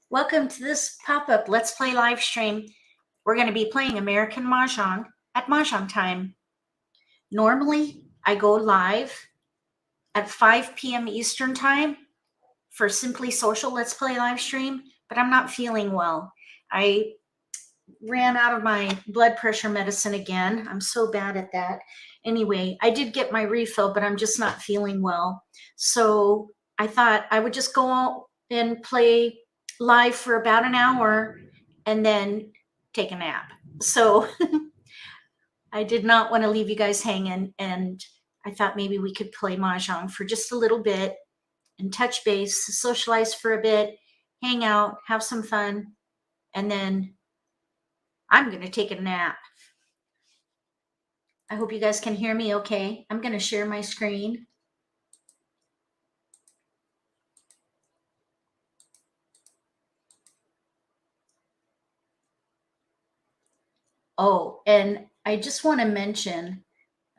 Welcome to this pop-up Let's Play live stream. We're going to be playing American Mahjong at Mahjong time. Normally, I go live at 5 p.m. Eastern time for Simply Social Let's Play live stream, but I'm not feeling well. I ran out of my blood pressure medicine again. I'm so bad at that. Anyway, I did get my refill, but I'm just not feeling well. So I thought I would just go out and play live for about an hour and then take a nap. So I did not want to leave you guys hanging, and I thought maybe we could play Mahjong for just a little bit and touch base, socialize for a bit, hang out, have some fun, and then I'm going to take a nap. I hope you guys can hear me okay. I'm going to share my screen. Oh, and I just want to mention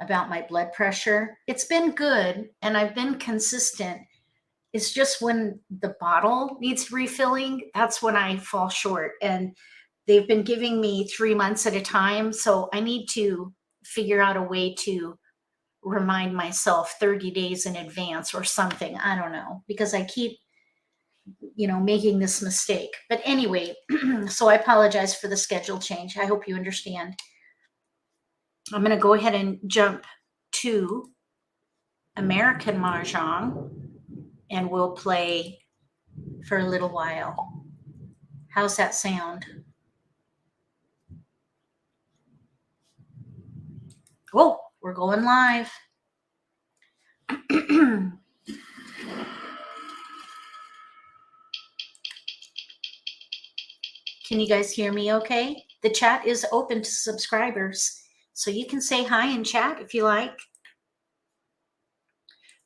about my blood pressure. It's been good and I've been consistent. It's just when the bottle needs refilling, that's when I fall short. And they've been giving me 3 months at a time. So I need to figure out a way to remind myself 30 days in advance or something. I don't know, because I keep, making this mistake. But anyway, so I apologize for the schedule change. I hope you understand. I'm going to go ahead and jump to American Mahjong and we'll play for a little while. How's that sound? Oh, we're going live. Can you guys hear me okay? The chat is open to subscribers, so you can say hi in chat if you like.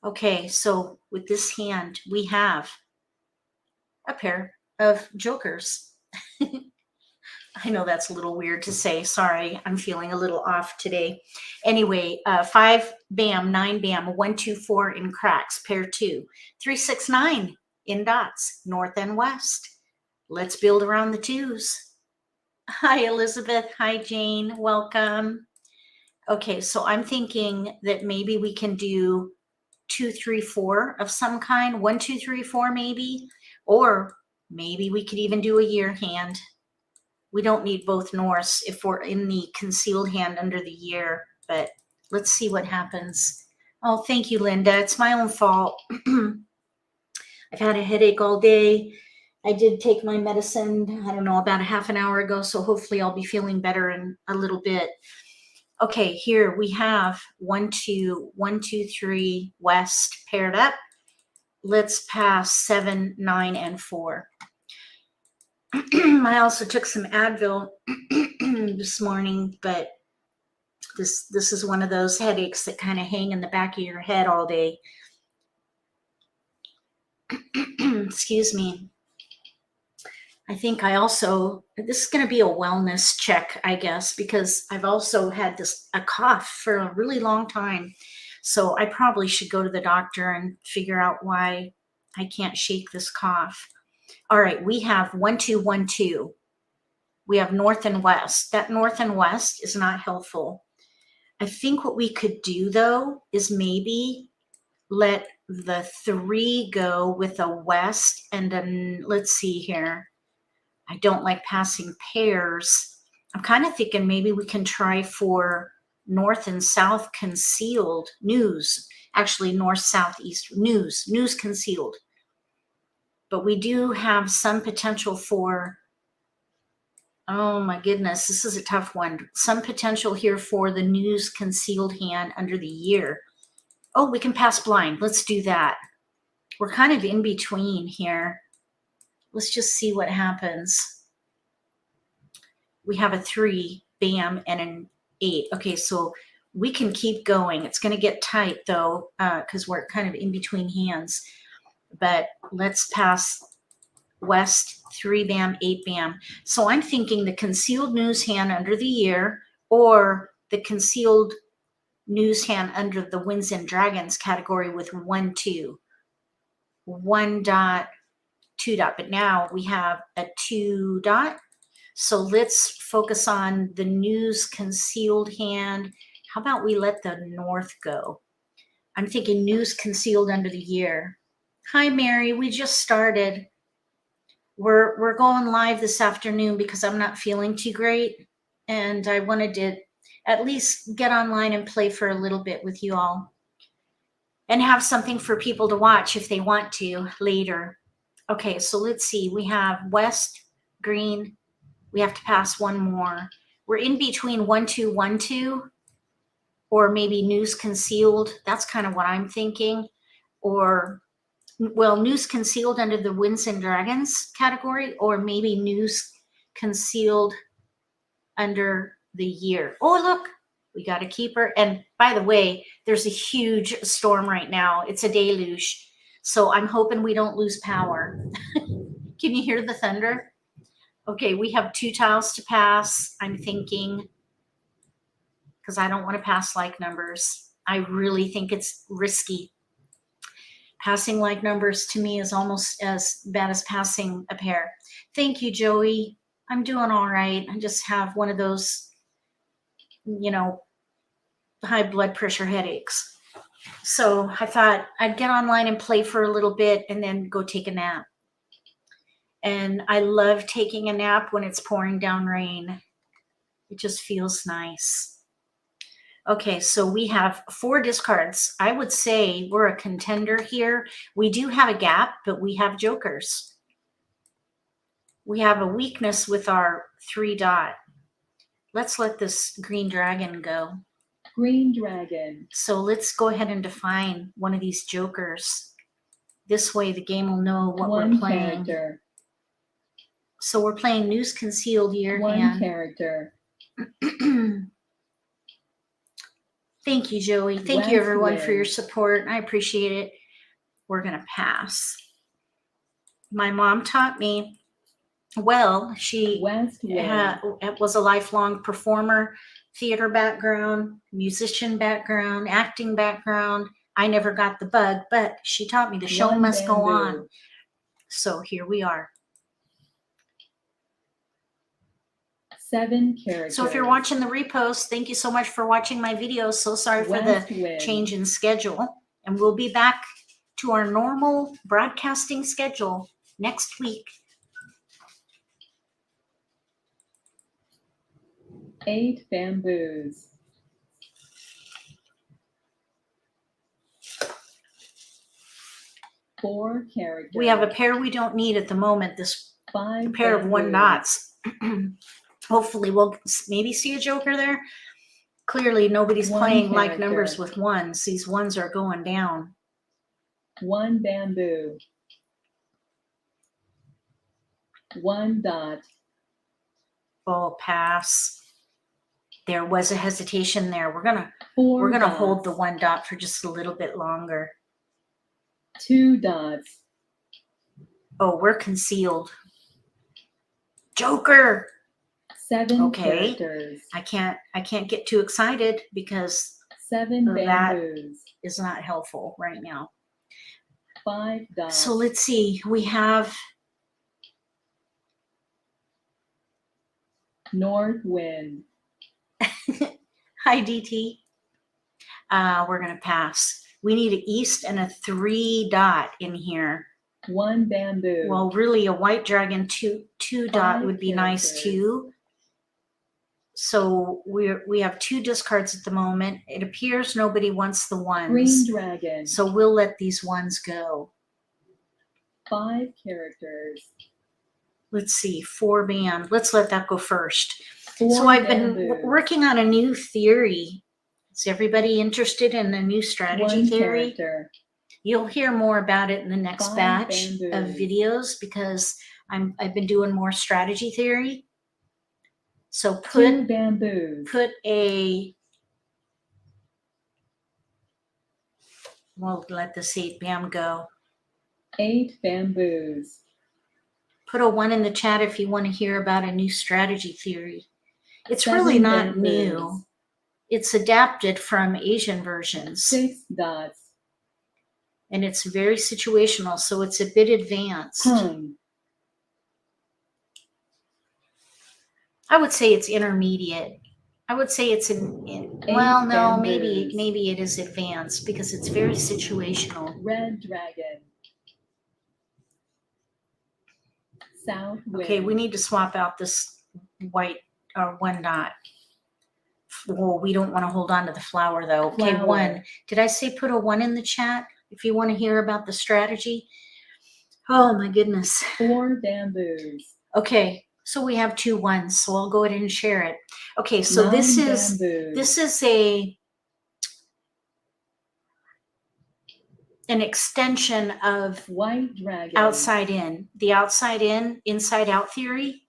Okay, so with this hand, we have a pair of jokers. I know that's a little weird to say. Sorry, I'm feeling a little off today. Anyway, 5 bam, 9 bam, 1, 2, 4 in cracks, pair 2, 3, 6, 9 in dots, north and west. Let's build around the twos. Hi, Elizabeth. Hi, Jane. Welcome. Okay, so I'm thinking that maybe we can do 2, 3, 4 of some kind. 1, 2, 3, 4 maybe. Or maybe we could even do a year hand. We don't need both Norse if we're in the concealed hand under the year, but let's see what happens. Oh, thank you, Linda. It's my own fault. I've had a headache all day. I did take my medicine, I don't know, about a half an hour ago, so hopefully I'll be feeling better in a little bit. Okay, here we have 1, 2, 1, 2, 3, west paired up. Let's pass 7, 9, and 4. I also took some Advil this morning, but this is one of those headaches that kind of hang in the back of your head all day. Excuse me. I think this is going to be a wellness check, I guess, because I've also had a cough for a really long time. So I probably should go to the doctor and figure out why I can't shake this cough. All right, we have 1, 2, 1, 2. We have north and west. That north and west is not helpful. I think what we could do, though, is maybe let the 3 go with a west and then, let's see here. I don't like passing pairs. I'm kind of thinking maybe we can try for north and south concealed news. Actually, north, south, east, news concealed. But we do have some potential for, oh my goodness, this is a tough one. Some potential here for the news concealed hand under the year. Oh, we can pass blind. Let's do that. We're kind of in between here. Let's just see what happens. We have a 3, bam, and an 8. Okay, so we can keep going. It's going to get tight, though, because we're kind of in between hands. But let's pass west, 3, bam, 8, bam. So I'm thinking the concealed news hand under the year or the concealed news hand under the winds and dragons category with 1, 2. 1 dot, 2 dot, but now we have a 2 dot. So let's focus on the news concealed hand. How about we let the north go? I'm thinking news concealed under the year. Hi, Mary. We just started. We're going live this afternoon because I'm not feeling too great. And I wanted to at least get online and play for a little bit with you all. And have something for people to watch if they want to later. Okay, so let's see. We have west, green. We have to pass one more. We're in between 1, 2, 1, 2. Or maybe news concealed. That's kind of what I'm thinking. Or, well, news concealed under the Winds and Dragons category, or maybe news concealed under the year. Oh, look, we got a keeper. And by the way, there's a huge storm right now. It's a deluge. So I'm hoping we don't lose power. Can you hear the thunder? Okay, we have 2 tiles to pass, I'm thinking, because I don't want to pass like numbers. I really think it's risky. Passing like numbers to me is almost as bad as passing a pair. Thank you, Joey. I'm doing all right. I just have one of those, you know, high blood pressure headaches. So I thought I'd get online and play for a little bit and then go take a nap. And I love taking a nap when it's pouring down rain. It just feels nice. Okay, so we have 4 discards. I would say we're a contender here. We do have a gap, but we have jokers. We have a weakness with our 3 dot. Let's let this green dragon go. Green dragon. So let's go ahead and define one of these jokers. This way the game will know what we're playing. Character. So we're playing news concealed year One hand. character. Thank you, Joey. Thank you, everyone, for your support. I appreciate it. We're going to pass. My mom taught me well. She was a lifelong performer, theater background, musician background, acting background. I never got the bug, but she taught me the show must go on. So here we are. 7 characters. So if you're watching the repost, thank you so much for watching my videos. So sorry for the change in schedule. And we'll be back to our normal broadcasting schedule next week. 8 bamboos. 4 characters. We have a pair we don't need at the moment. This 5 pair of 1 dots. Hopefully we'll maybe see a joker there. Clearly nobody's playing like numbers with 1s. These 1s are going down. 1 bamboo. 1 dot. Oh, pass. There was a hesitation there. We're gonna dots. hold the 1 dot for just a little bit longer. 2 dots. Oh, we're concealed. Joker. 7 characters. I can't get too excited because 7 bamboos. That is not helpful right now. 5 dots. So let's see. We have north wind. Hi, DT. We're gonna pass. We need an east and a 3 dot in here. 1 bamboo. Well, really, a white dragon 2 dot would be nice too. So we have 2 discards at the moment. It appears nobody wants the 1s. Green dragon. So we'll let these 1s go. 5 characters. Let's see, 4 bam. Let's let that go first. 4 so I've bamboos. been working on a new theory. Is everybody interested in a new strategy 1 theory? character. You'll hear more about it in the next 5 batch bamboos. of videos because I've been doing more strategy theory. So 2 bamboos. We'll let this 8 bam go. 8 bamboos. Put a 1 in the chat if you want to hear about a new strategy theory. It's 7 really not bamboos. new. It's adapted from Asian versions. 6 dots. And it's very situational, so it's a bit advanced. Hung. I would say it's intermediate. I would say it's well, no, bamboos. maybe it is advanced because it's very situational. Red dragon. South wind. Okay, we need to swap out this white or one dot. Well, we don't want to hold on to the flower though. Okay, Flower. 1. Did I say put a 1 in the chat if you want to hear about the strategy? Oh my goodness. 4 bamboos. Okay, so we have 2 1s, so I'll go ahead and share it. Okay, so 9 this bamboos. is an extension of White dragon. outside in. The outside in, inside out theory,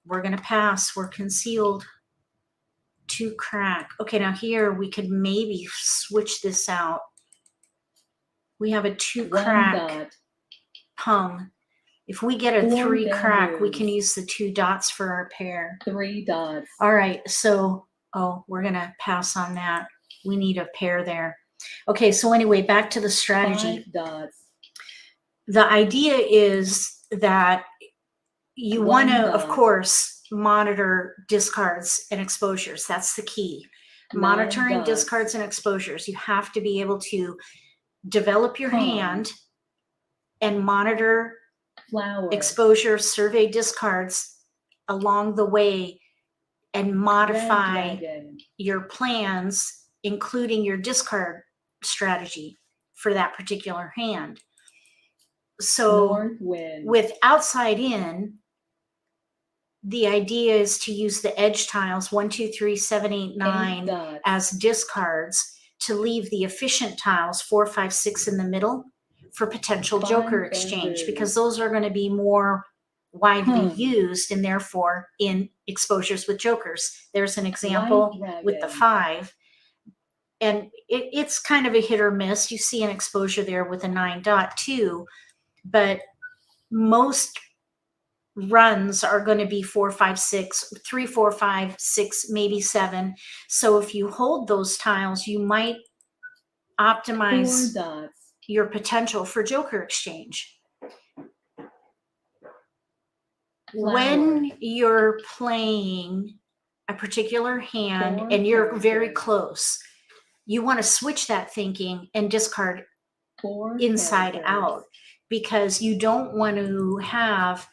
we're going to pass. We're concealed. 2 crack. Okay, now here we could maybe switch this out. We have a 2 1 crack dot. hung. If we get a 4 3 crack, we bamboos. can use the 2 dots for our pair. 3 dots. All right, so, we're going to pass on that. We need a pair there. Okay, so anyway, back to the strategy. 5 dots. The idea is that you 1 want to, of dot. course, monitor discards and exposures. That's the key. 9 Monitoring dots. discards and exposures. You have to be able to develop your Hung. hand and monitor Flower. exposure, survey discards along the way, and Red modify dragon. your plans, including your discard strategy for that particular hand. So North wind. with outside in, the idea is to use the edge tiles 1, 2, 3, 7, 8, 8 9 dots. as discards to leave the efficient tiles 4, 5, 6 in the middle for potential 5 joker exchange, bamboos. because those are going to be more widely Hung. used and therefore in exposures with jokers. There's an example White with the dragon. 5, and it's kind of a hit or miss. You see an exposure there with a 9 dot too, but most runs are going to be 4, 5, 6, 3, 4, 5, 6, maybe 7. So if you hold those tiles, you might 4 optimize dots. your potential for joker exchange. Flower. When you're playing a particular hand 4 and you're very characters. close, you want to switch that thinking and discard 4 inside characters. out, because you don't want to have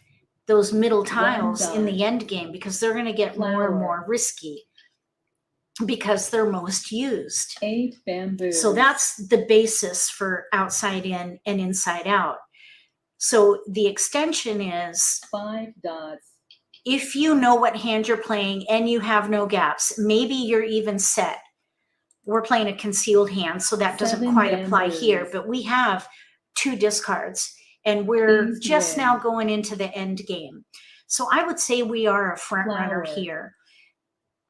those middle tiles in the dot. end game, because they're going to get more and Flower. more risky because they're most used. 8 bamboos. So that's the basis for outside in and inside out. So the extension is, 5 dots. if you know what hand you're playing and you have no gaps, maybe you're even set. We're playing a concealed hand, so that doesn't 7 quite apply bamboos. here, but we have 2 discards and we're East just wind. now going into the end game. So I would say we are a front runner Flower. here.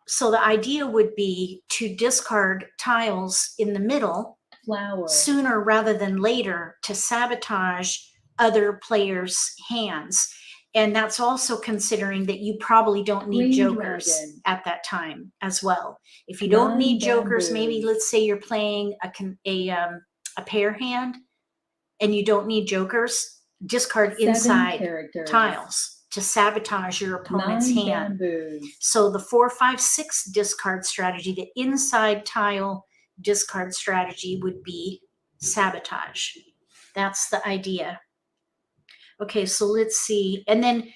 So the idea would be to discard tiles in the middle Flower. sooner rather than later to sabotage other players' hands. And that's also considering that you probably don't need Green jokers dragon. at that time as well. If you don't 9 need jokers, maybe bamboos. let's say you're playing a pair hand and you don't need jokers, discard 7 inside characters. tiles to sabotage your opponent's 9 hand. bamboos. So the 4, 5, 6 discard strategy, the inside tile discard strategy would be sabotage. That's the idea. Okay, so let's see. And then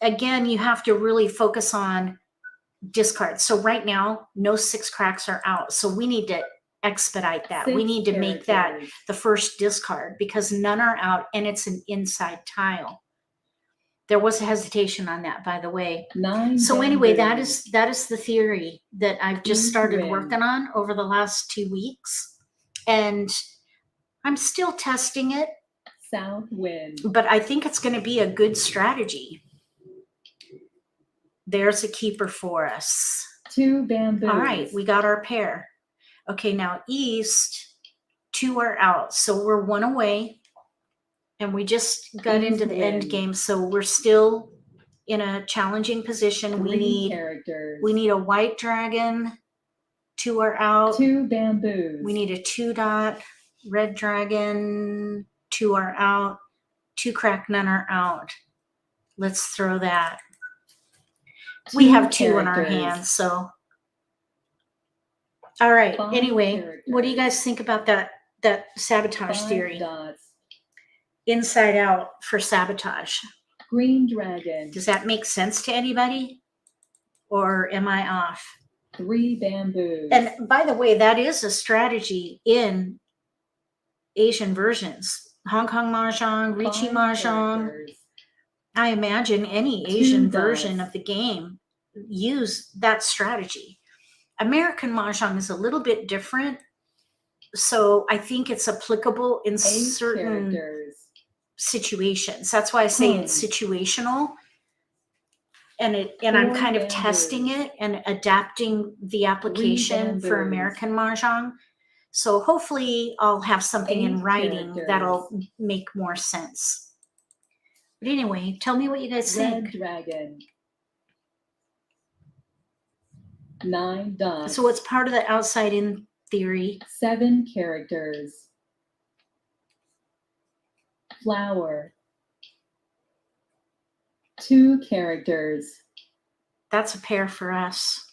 again, you have to really focus on discards. So right now, no 6 cracks are out. So we need to expedite that. We 6 need to make that characters. the first discard, because none are out and it's an inside tile. There was a hesitation on that, by the way. 9 So anyway, bamboos. that is the theory that I've just East started wind. working on over the last 2 weeks. And I'm still testing it, South wind. but I think it's going to be a good strategy. There's a keeper for us. 2 bamboos. All right, we got our pair. Okay, now east, 2 are out. So we're 1 away. And we just got East into the end wind. game. So we're still in a challenging position. 3 characters. We need a white dragon. 2 are out. 2 bamboos. We need a 2 dot. red dragon, 2 are out, 2 crack, none are out. Let's throw that. We have 2 in our hands, so. All right, 5 anyway, what do you guys think about that sabotage 5 theory? dots. Inside out for sabotage. Green dragon. Does that make sense to anybody? Or am I off? 3 bamboos. And by the way, that is a strategy in Asian versions. Hong Kong Mahjong, Ricci 5 Mahjong. characters. I imagine any 2 Asian dots. version of the game use that strategy. American Mahjong is a little bit different. So I think it's applicable in 8 certain characters. situations. That's why I say it's situational. And I'm 4 kind of bamboos. testing it and adapting the application for bamboos. American Mahjong. So hopefully I'll have something in 8 writing characters. that'll make more sense. But anyway, tell me what you guys Red think. dragon. 9 dots. So it's part of the outside in theory. 7 characters. Flower. 2 characters. That's a pair for us.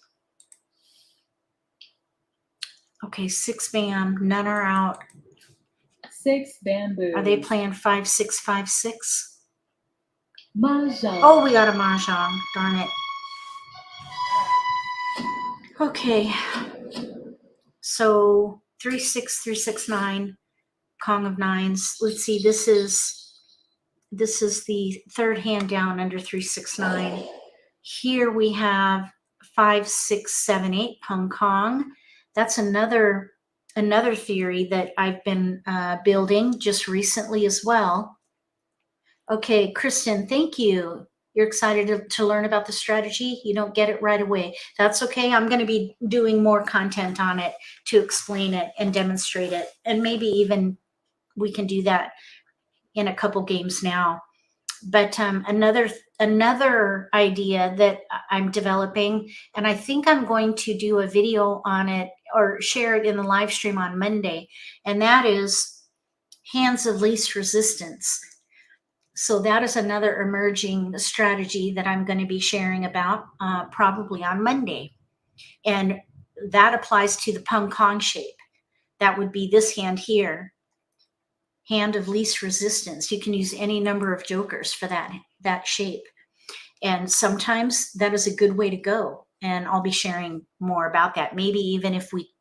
Okay, 6 bam, none are out. 6 bamboos. Are they playing 5, 6, 5, 6? Mahjong. Oh, we got a Mahjong, darn it. Okay, so 3, 6, 3, 6, 9, Kong of Nines. Let's see, this is the third hand down under 3, 6, 9. Here we have 5, 6, 7, 8, Pung Kong. That's another theory that I've been building just recently as well. Okay, Kristen, thank you. You're excited to learn about the strategy. You don't get it right away. That's okay. I'm going to be doing more content on it to explain it and demonstrate it. And maybe even we can do that in a couple games now. But another idea that I'm developing, and I think I'm going to do a video on it or share it in the live stream on Monday, and that is hands of least resistance. So that is another emerging strategy that I'm going to be sharing about probably on Monday. And that applies to the Pung Kong shape. That would be this hand here, hand of least resistance. You can use any number of jokers for that shape. And sometimes that is a good way to go. And I'll be sharing more about that. Maybe even if we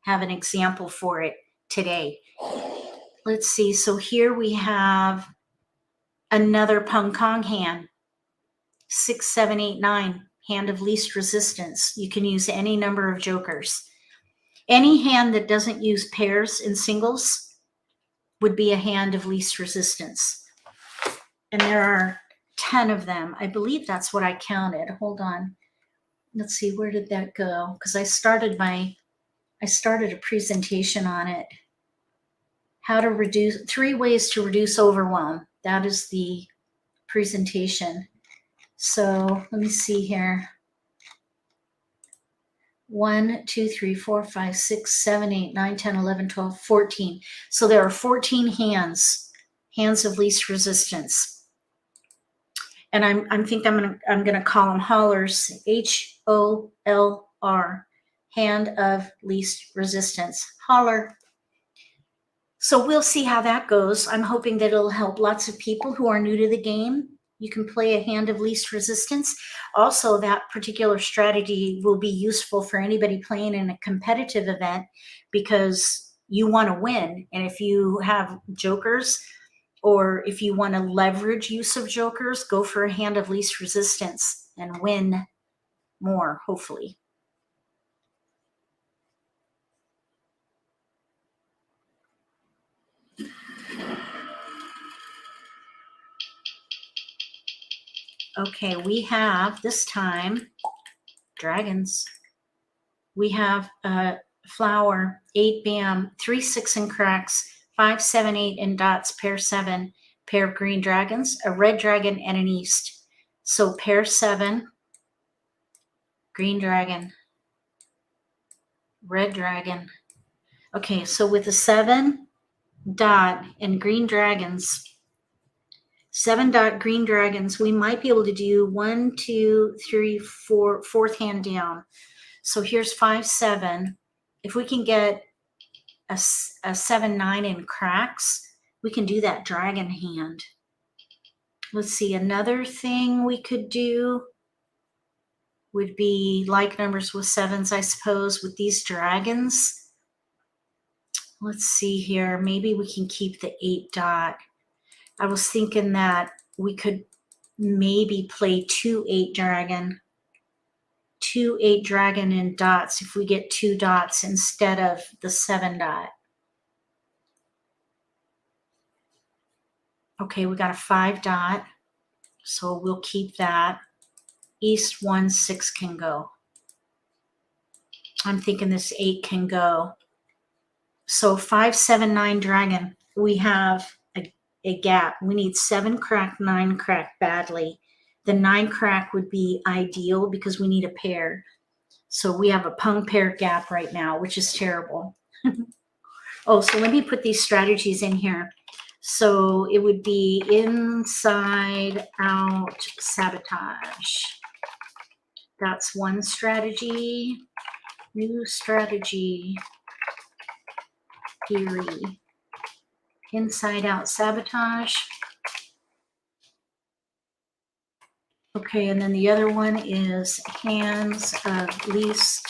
have an example for it today. Let's see. So here we have another Pung Kong hand, 6, 7, 8, 9, hand of least resistance. You can use any number of jokers. Any hand that doesn't use pairs and singles would be a hand of least resistance. And there are 10 of them. I believe that's what I counted. Hold on. Let's see, where did that go? Because I started a presentation on it. How to reduce, 3 ways to reduce overwhelm. That is the presentation. So let me see here. 1, 2, 3, 4, 5, 6, 7, 8, 9, 10, 11, 12, 14. So there are 14 hands of least resistance. And I think I'm gonna call them hollers, HOLR, hand of least resistance, holler. So we'll see how that goes. I'm hoping that it'll help lots of people who are new to the game. You can play a hand of least resistance. Also, that particular strategy will be useful for anybody playing in a competitive event because you want to win. And if you have jokers or if you want to leverage use of jokers, go for a hand of least resistance and win more, hopefully. Okay, we have this time dragons. We have a flower, 8 bam, 3, 6 in cracks, 5, 7, 8 in dots, pair 7, pair of green dragons, a red dragon, and an east. So pair 7, green dragon, red dragon. Okay, so with the 7, dot and green dragons. 7 dot green dragons. We might be able to do 1, 2, 3, 4, fourth hand down. So here's 5, 7. If we can get a 7, 9 in cracks, we can do that dragon hand. Let's see, another thing we could do would be like numbers with 7s, I suppose, with these dragons. Let's see here. Maybe we can keep the 8 dot. I was thinking that we could maybe play 2 8 dragon. 2 8 dragon in dots if we get 2 dots instead of the 7 dot. Okay, we got a 5 dot, so we'll keep that. East 1, 6 can go. I'm thinking this 8 can go. So 5, 7, 9 dragon. We have a gap. We need 7 crack, 9 crack badly. The 9 crack would be ideal because we need a pair. So we have a pung pair gap right now, which is terrible. Oh, so let me put these strategies in here. So it would be inside out sabotage. That's one strategy. New strategy theory. Inside out sabotage. Okay, and then the other one is hands of least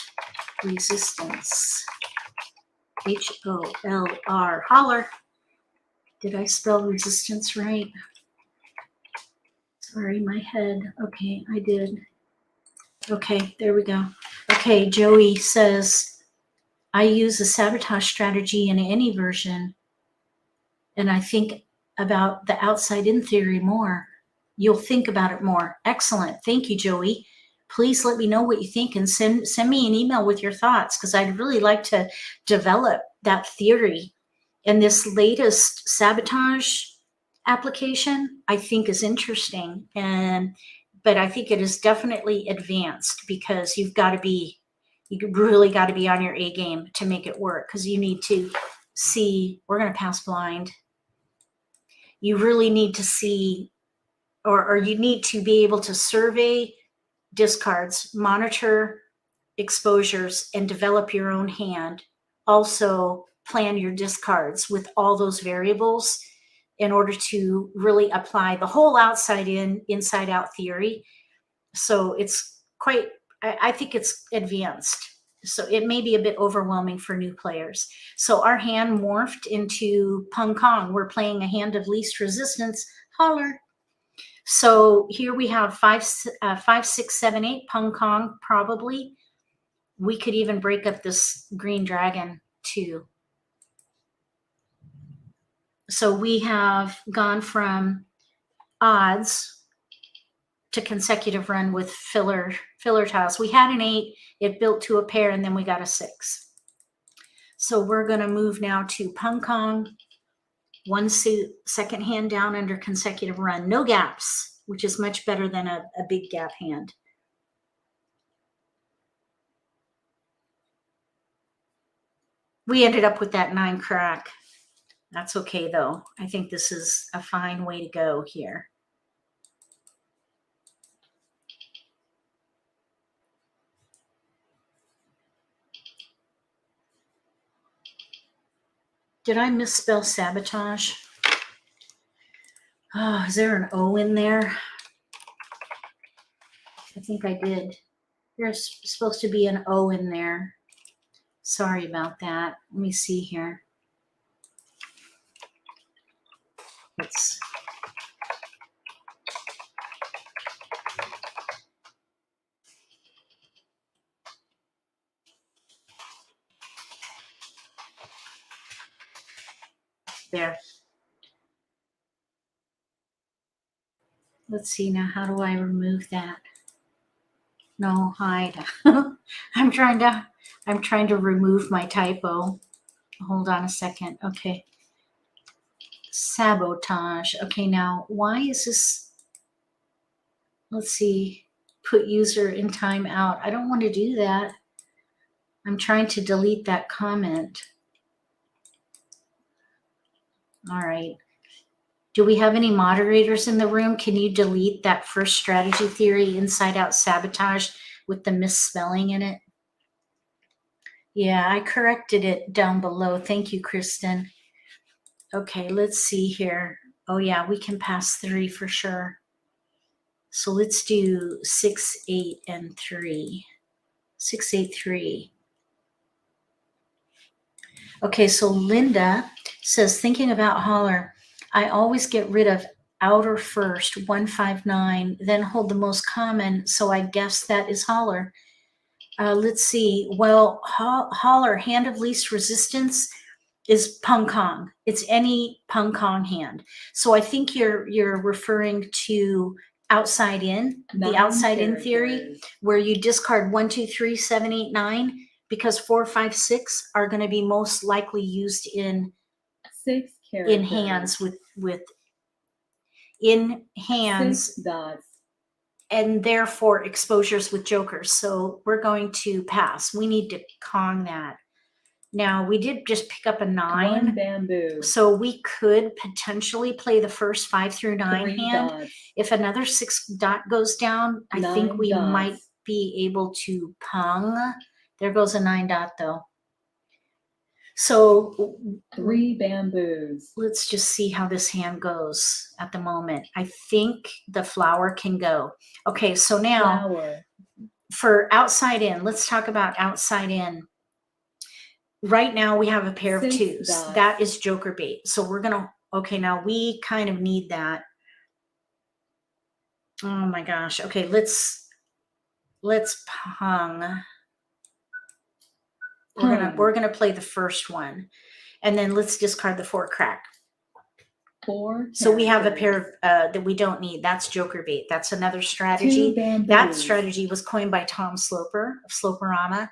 resistance. HOLR. Holler. Did I spell resistance right? Sorry, my head. Okay, I did. Okay, there we go. Okay, Joey says, I use a sabotage strategy in any version, and I think about the outside-in theory more. You'll think about it more. Excellent. Thank you, Joey. Please let me know what you think and send me an email with your thoughts, because I'd really like to develop that theory. And this latest sabotage application, I think, is interesting. But I think it is definitely advanced because you really got to be on your A game to make it work, because you need to see, we're going to pass blind. You really need to see, or you need to be able to survey discards, monitor exposures, and develop your own hand. Also plan your discards with all those variables in order to really apply the whole outside in, inside out theory. So it's quite, I think it's advanced. So it may be a bit overwhelming for new players. So our hand morphed into Pung Kong. We're playing a hand of least resistance. Holler. So here we have 5, 6, 7, 8 Pung Kong probably. We could even break up this green dragon too. So we have gone from odds to consecutive run with filler tiles. We had an 8, it built to a pair, and then we got a 6. So we're going to move now to Pung Kong. 1 suit, second hand down under consecutive run. No gaps, which is much better than a big gap hand. We ended up with that 9 crack. That's okay, though. I think this is a fine way to go here. Did I misspell sabotage? Oh, is there an O in there? I think I did. There's supposed to be an O in there. Sorry about that. Let me see here. Let's there. Let's see now, how do I remove that? No, hide. I'm trying to remove my typo. Hold on a second. Okay. Sabotage. Okay, now why is this? Let's see. Put user in timeout. I don't want to do that. I'm trying to delete that comment. All right. Do we have any moderators in the room? Can you delete that first strategy theory, inside out sabotage, with the misspelling in it? Yeah, I corrected it down below. Thank you, Kristen. Okay, let's see here. Oh yeah, we can pass 3 for sure. So let's do 6, 8, and 3. 6, 8, 3. Okay, so Linda says, thinking about holler, I always get rid of outer first, 159, then hold the most common, so I guess that is holler. Let's see. Well, holler, hand of least resistance, is pung kong. It's any pung kong hand. So I think you're referring to outside in, the 9 outside in theory, characters. where you discard 1, 2, 3, 7, 8, 9, because 4, 5, 6 are going to be most likely used in 6 characters. hands with in hands 6 dots. and therefore exposures with jokers. So we're going to pass. We need to Kong that. Now we did just pick up a 1 9. bamboo. So we could potentially play the first 5 through 9 3 hand. dots. If another 6 dot goes down, I think 9 we dots. might be able to pung. There goes a 9 dot though. So 3 bamboos. let's just see how this hand goes at the moment. I think the flower can go. Okay, so now Flower. for outside in, let's talk about outside in. Right now we have a pair of 6 2s. dots. That is joker bait. So we're gonna, okay, now we kind of need that. Oh my gosh. Okay, let's pung. We're gonna play the first one, and then let's discard the 4 crack. 4 So we have a characters. pair of that we don't need. That's joker bait. That's another 2 strategy. bamboos. That strategy was coined by Tom Sloper of Sloperama.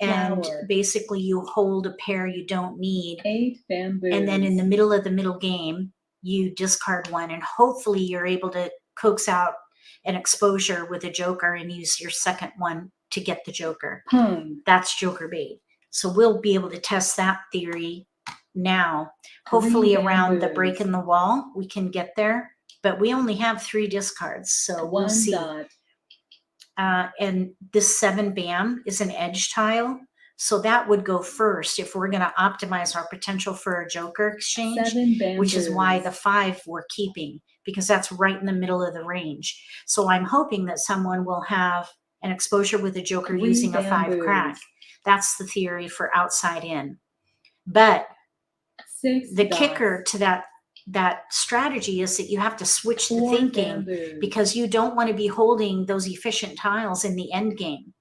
And Flower. basically you hold a pair you don't need. 8 bamboos. And then in the middle of the middle game, you discard 1. And hopefully you're able to coax out an exposure with a joker and use your second one to get the joker. Pung. That's joker bait. So we'll be able to test that theory now. 3 Hopefully around the bamboos. break in the wall, we can get there. But we only have 3 discards, so 1 we'll see. dot. And this 7 bam is an edge tile. So that would go first if we're going to optimize our potential for a joker exchange, 7 bamboos. which is why the 5 we're keeping, because that's right in the middle of the range. So I'm hoping that someone will have an exposure with a joker 3 using a 5 bamboos. crack. That's the theory for outside in. But 6 the dots. kicker to that strategy is that you have to switch the 4 thinking, bamboos. because you don't want to be holding those efficient tiles in the end game.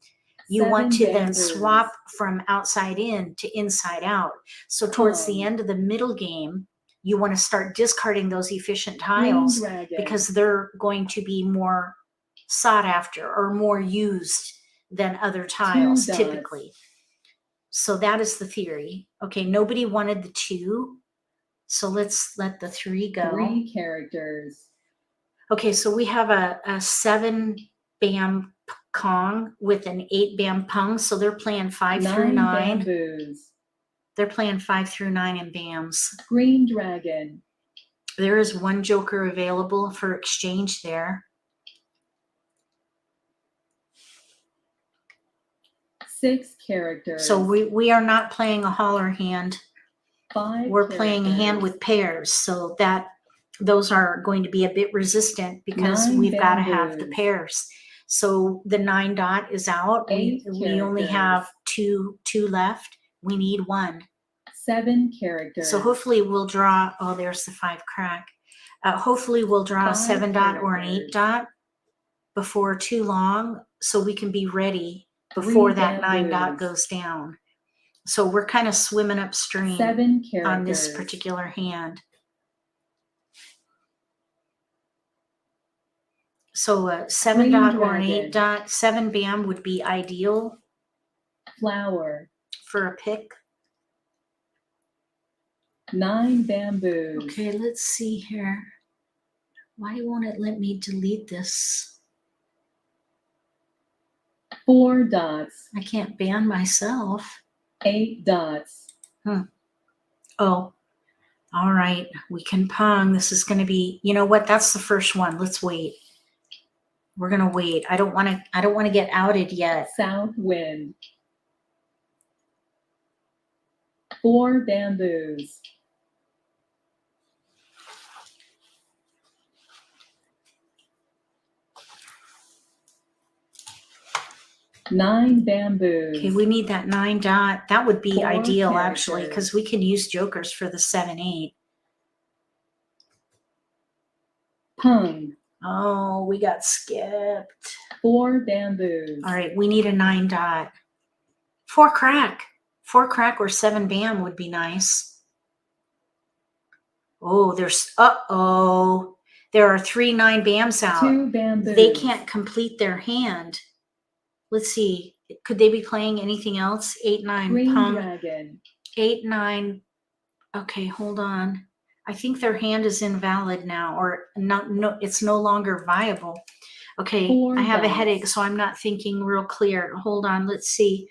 You 7 want to then bamboos. swap from outside in to inside out. So towards the Pung. end of the middle game, you want to start discarding those efficient Green tiles, dragon. because they're going to be more sought after or more used than other 2 tiles dots. typically. So that is the theory. Okay, nobody wanted the 2. So let's let the 3 go. 3 characters. Okay, so we have a 7 bam Kong with an 8 bam pung. So they're playing 5 through 9. Bamboos. They're playing 5 through 9 in bams. Green dragon. There is 1 joker available for exchange there. 6 characters. So we are not playing a holler hand. 5 We're playing a hand characters. with pairs. So that those are going to be a bit resistant, because 9 we've got to have the bamboos. pairs. So the 9 dot is out. 8 We only characters. have two left. We need 1. 7 characters. So hopefully we'll draw, oh, there's the 5 crack. Hopefully we'll draw a 5 7 dot or an 8 characters. dot before too long, so we can be ready before 3 that 9 dot bamboos. goes down. So we're kind of swimming upstream 7 characters. on this particular hand. So a 7 Green dot or an dragon. 8 dot, 7 bam would be ideal Flower. for a pick. 9 bamboos. Okay, let's see here. Why won't it let me delete this? 4 dots. I can't ban myself. 8 dots. Oh, All right, we can pong. This is going to be, you know what? That's the first one. Let's wait. We're going to wait. I don't want to get outed yet. South wind. 4 bamboos. Nine bamboos. Okay, we need that 9 dot. That would be 4 ideal actually, characters. because we can use jokers for the 7/8. Pung. Oh, we got skipped. 4 bamboos. All right, we need a 9 dot. 4 crack. 4 crack or 7 bam would be nice. Oh, uh-oh. There are 3 9 bams out. 2 bamboos. They can't complete their hand. Let's see. Could they be playing anything else? 8 9 Green pung. dragon. 8 9. Okay, hold on. I think their hand is invalid now, or not. No, it's no longer viable. Okay, 4 I have a dots. headache, so I'm not thinking real clear. Hold on. Let's see.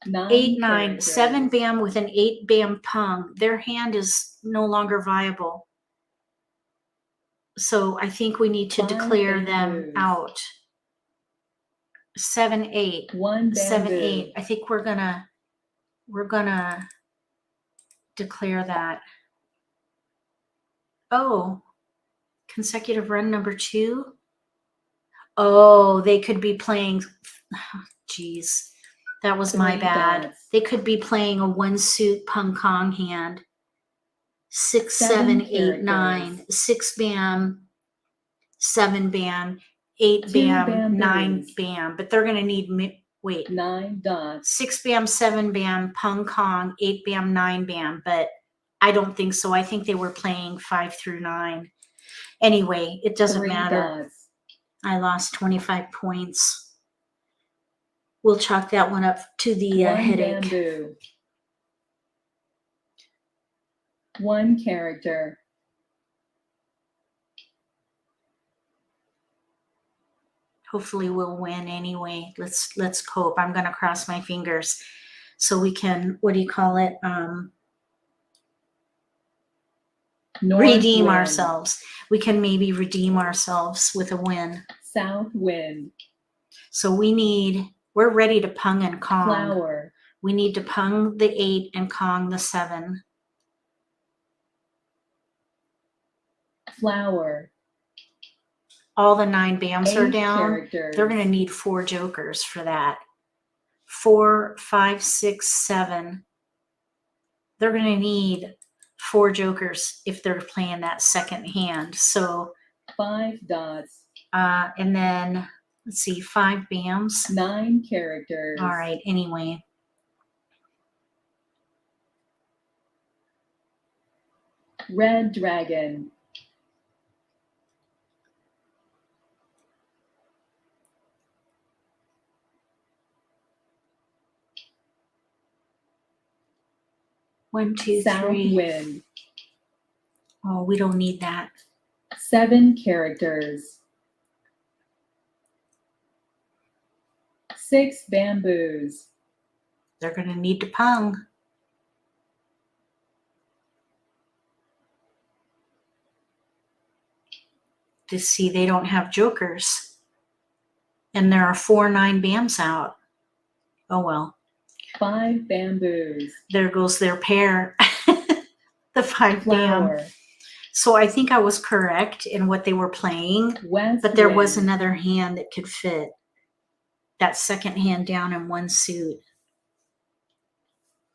9 8 9 characters. 7 bam with an 8 bam pung. Their hand is no longer viable. So I think we need to 5 declare them bamboos. out. 7 8. 1 7 bamboo. 8. I think we're gonna declare that. Oh, consecutive run number 2. Oh, they could be playing. Geez, that was my 3 bad. dots. They could be playing a 1 suit pung kong hand. 6 7 7 8 9. characters. 6 bam. 7 bam. 8 2 bam. 9 bamboos. bam. But they're gonna need. Wait. 9 dots. 6 bam, 7 bam, pung kong, 8 bam, 9 bam, but I don't think so. I think they were playing 5 through 9. Anyway, it doesn't 3 matter. dots. I lost 25 points. We'll chalk that one up to the 1 headache. bamboo. 1 character. Hopefully we'll win anyway. Let's cope. I'm gonna cross my fingers so we can, what do you call it? North Redeem wind. ourselves. We can maybe redeem ourselves with a win. South wind. So we're ready to pung and kong. Flower. We need to pung the 8 and kong the 7. Flower. All the 9 bams are 8 down. characters. They're going to need 4 jokers for that. 4, 5, 6, 7. They're going to need 4 jokers if they're playing that second hand. So, 5 dots. and then, let's see, 5 bams. 9 characters. All right, anyway. Red dragon. One, two, South 3. wind. Oh, we don't need that. 7 characters. 6 bamboos. They're going to need to pung. To see they don't have jokers. And there are 4 9 bams out. Oh well. 5 bamboos. There goes their pair. The 5 bam. Flower. So I think I was correct in what they were playing, West but there was wind. another hand that could fit. That second hand down in 1 suit.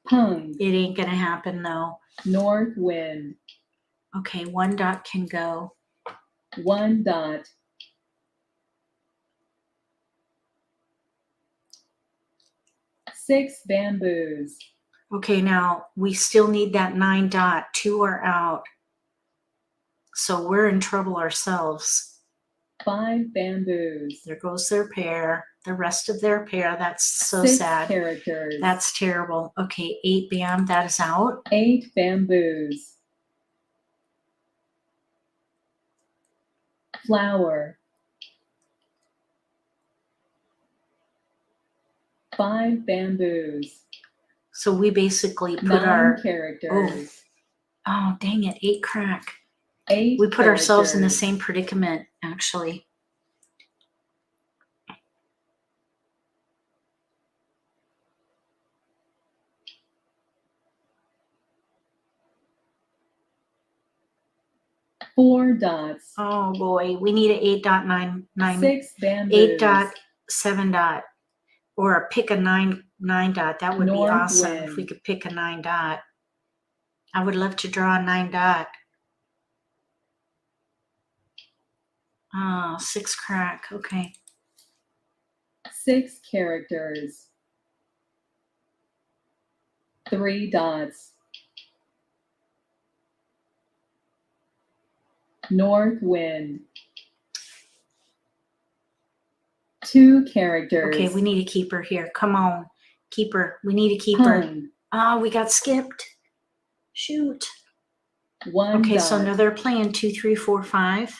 Pung. It ain't gonna happen though. North wind. Okay, 1 dot can go. 1 dot. 6 bamboos. Okay, now we still need that 9 dot. 2 are out. So we're in trouble ourselves. 5 bamboos. There goes their pair. The rest of their pair. That's so 6 sad. characters. That's terrible. Okay, 8 bam. That is out. 8 bamboos. Flower. 5 bamboos. So we basically put 9 our characters. Oh, dang it. 8 crack. 8 We put ourselves in the characters. same predicament, actually. Four dots. Oh boy, we need an 8.99. 6 bamboos. 8.7 dot. Or pick a 9 dot. That would be North awesome if we wind. could pick a 9 dot. I would love to draw a 9 dot. Oh, 6 crack. Okay. 6 characters. 3 dots. North wind. 2 characters. Okay, we need a keeper here. Come on. Keeper. We need a keeper. Pung. Oh, we got skipped. Shoot. 1 Okay, dot. so now they're playing 2, 3, 4, 5.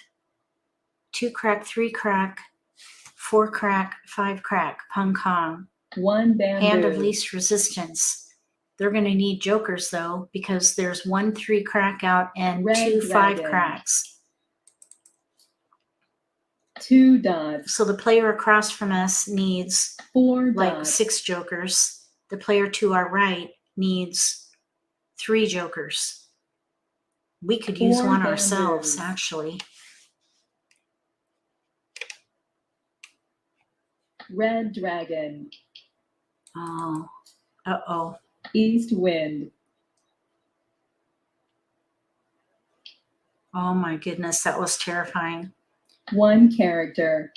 2 crack, 3 crack, 4 crack, 5 crack. Pung Kong. 1 bamboo. Hand of least resistance. They're going to need jokers though, because there's 1 3 crack out and Red 2 5 dragon. cracks. 2 dots. So the player across from us needs 4 like dots. 6 jokers. The player to our right needs 3 jokers. We could use 4 one bamboos. ourselves, actually. Red dragon. Oh, uh-oh. East wind. Oh my goodness, that was terrifying. 1 character.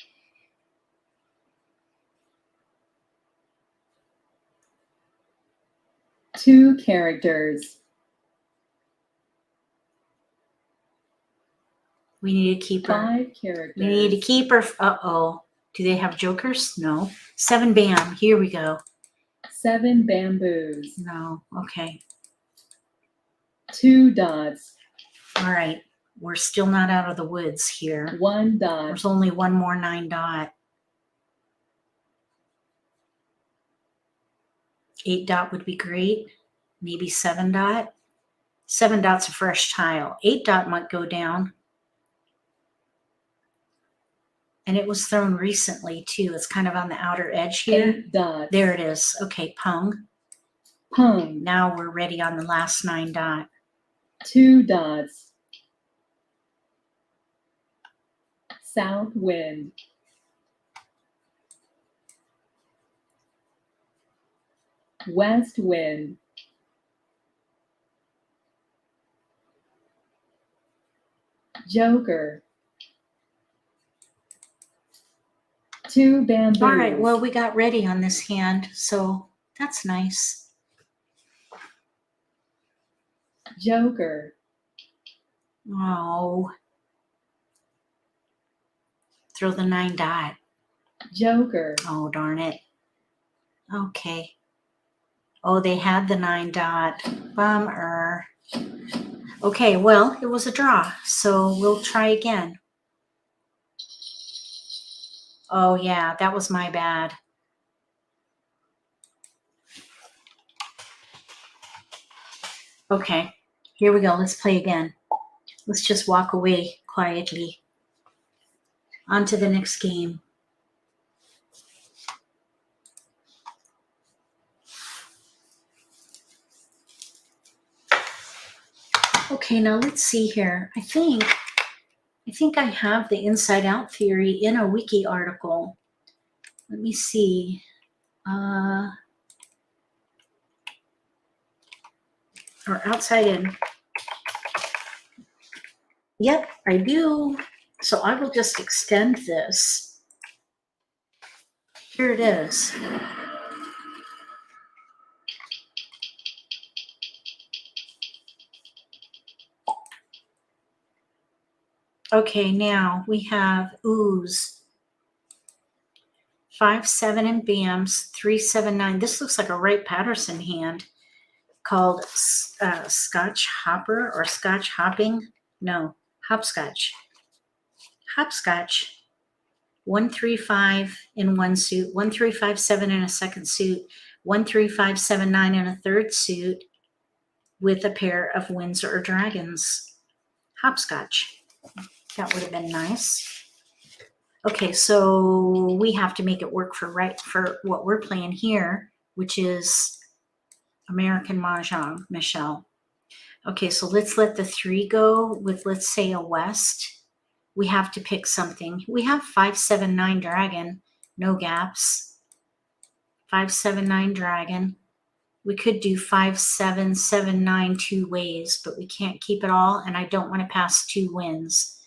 2 characters. We need a keeper. 5 characters. We need a keeper. Uh-oh. Do they have jokers? No. 7 bam. Here we go. 7 bamboos. No. Okay. 2 dots. All right. We're still not out of the woods here. 1 dot. There's only 1 more 9 dot. 8 dot would be great. Maybe 7 dot. 7 dot's a fresh tile. 8 dot might go down. And it was thrown recently too. It's kind of on the outer edge here. 8 dots. There it is. Okay, pung. Pung. Now we're ready on the last 9 dot. 2 dots. South wind. West wind. Joker. 2 bamboos. All right, well, we got ready on this hand, so that's nice. Joker. Oh. Throw the 9 dot. Joker. Oh, darn it. Okay. Oh, they had the 9 dot. Bummer. Okay, well, it was a draw, so we'll try again. Oh, yeah, that was my bad. Okay, here we go. Let's play again. Let's just walk away quietly. On to the next game. Okay, now let's see here. I think I have the inside out theory in a wiki article. Let me see. Or outside in. Yep, I do. So I will just extend this. Here it is. Okay, now we have ooze. 5, 7, and bams. 3, 7, 9. This looks like a Wright Patterson hand called Scotch Hopper or Scotch Hopping. No, Hopscotch. Hopscotch. 1, 3, 5 in one suit. 1, 3, 5, 7 in a second suit. 1, 3, 5, 7, 9 in a third suit. with a pair of winds or dragons. Hopscotch. That would have been nice. Okay, so we have to make it work for what we're playing here, which is American Mahjong, Michele. Okay, so let's let the 3 go with, let's say, a west. We have to pick something. We have 579 dragon, no gaps. 579 dragon. We could do 5779 two ways, but we can't keep it all, and I don't want to pass 2 winds.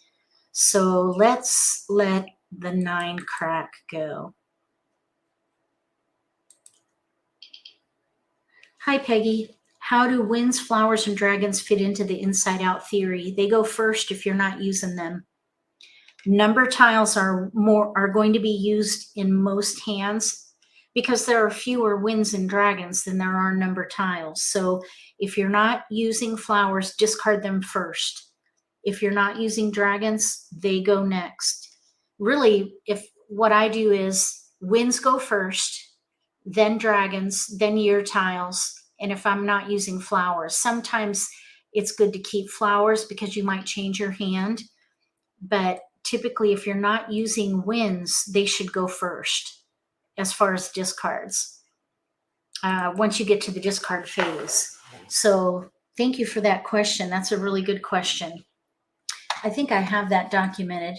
So let's let the 9 crack go. Hi, Peggy. How do winds, flowers, and dragons fit into the inside out theory? They go first if you're not using them. Number tiles are going to be used in most hands because there are fewer winds and dragons than there are number tiles. So if you're not using flowers, discard them first. If you're not using dragons, they go next. Really, if what I do is winds go first, then dragons, then year tiles. And if I'm not using flowers, sometimes it's good to keep flowers because you might change your hand. But typically, if you're not using winds, they should go first as far as discards, once you get to the discard phase. So thank you for that question. That's a really good question. I think I have that documented.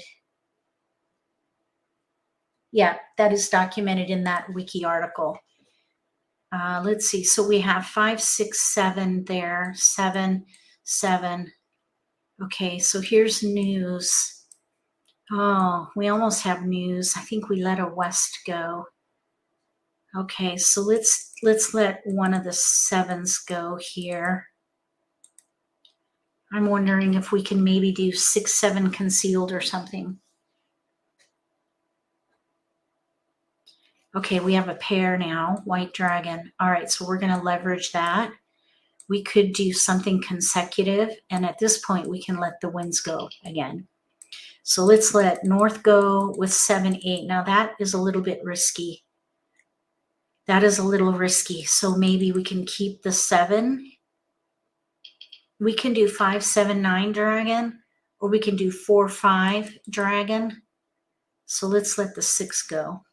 Yeah, that is documented in that wiki article. Let's see. So we have 5, 6, 7 there. 7, 7. Okay, so here's news. Oh, we almost have news. I think we let a west go. Okay, so let's let one of the 7s go here. I'm wondering if we can maybe do 6, 7 concealed or something. Okay, we have a pair now, white dragon. All right, so we're going to leverage that. We could do something consecutive, and at this point, we can let the winds go again. So let's let north go with 7, 8. Now that is a little bit risky. That is a little risky. So maybe we can keep the 7. We can do 5, 7, 9 dragon, or we can do 4, 5 dragon. So let's let the 6 go.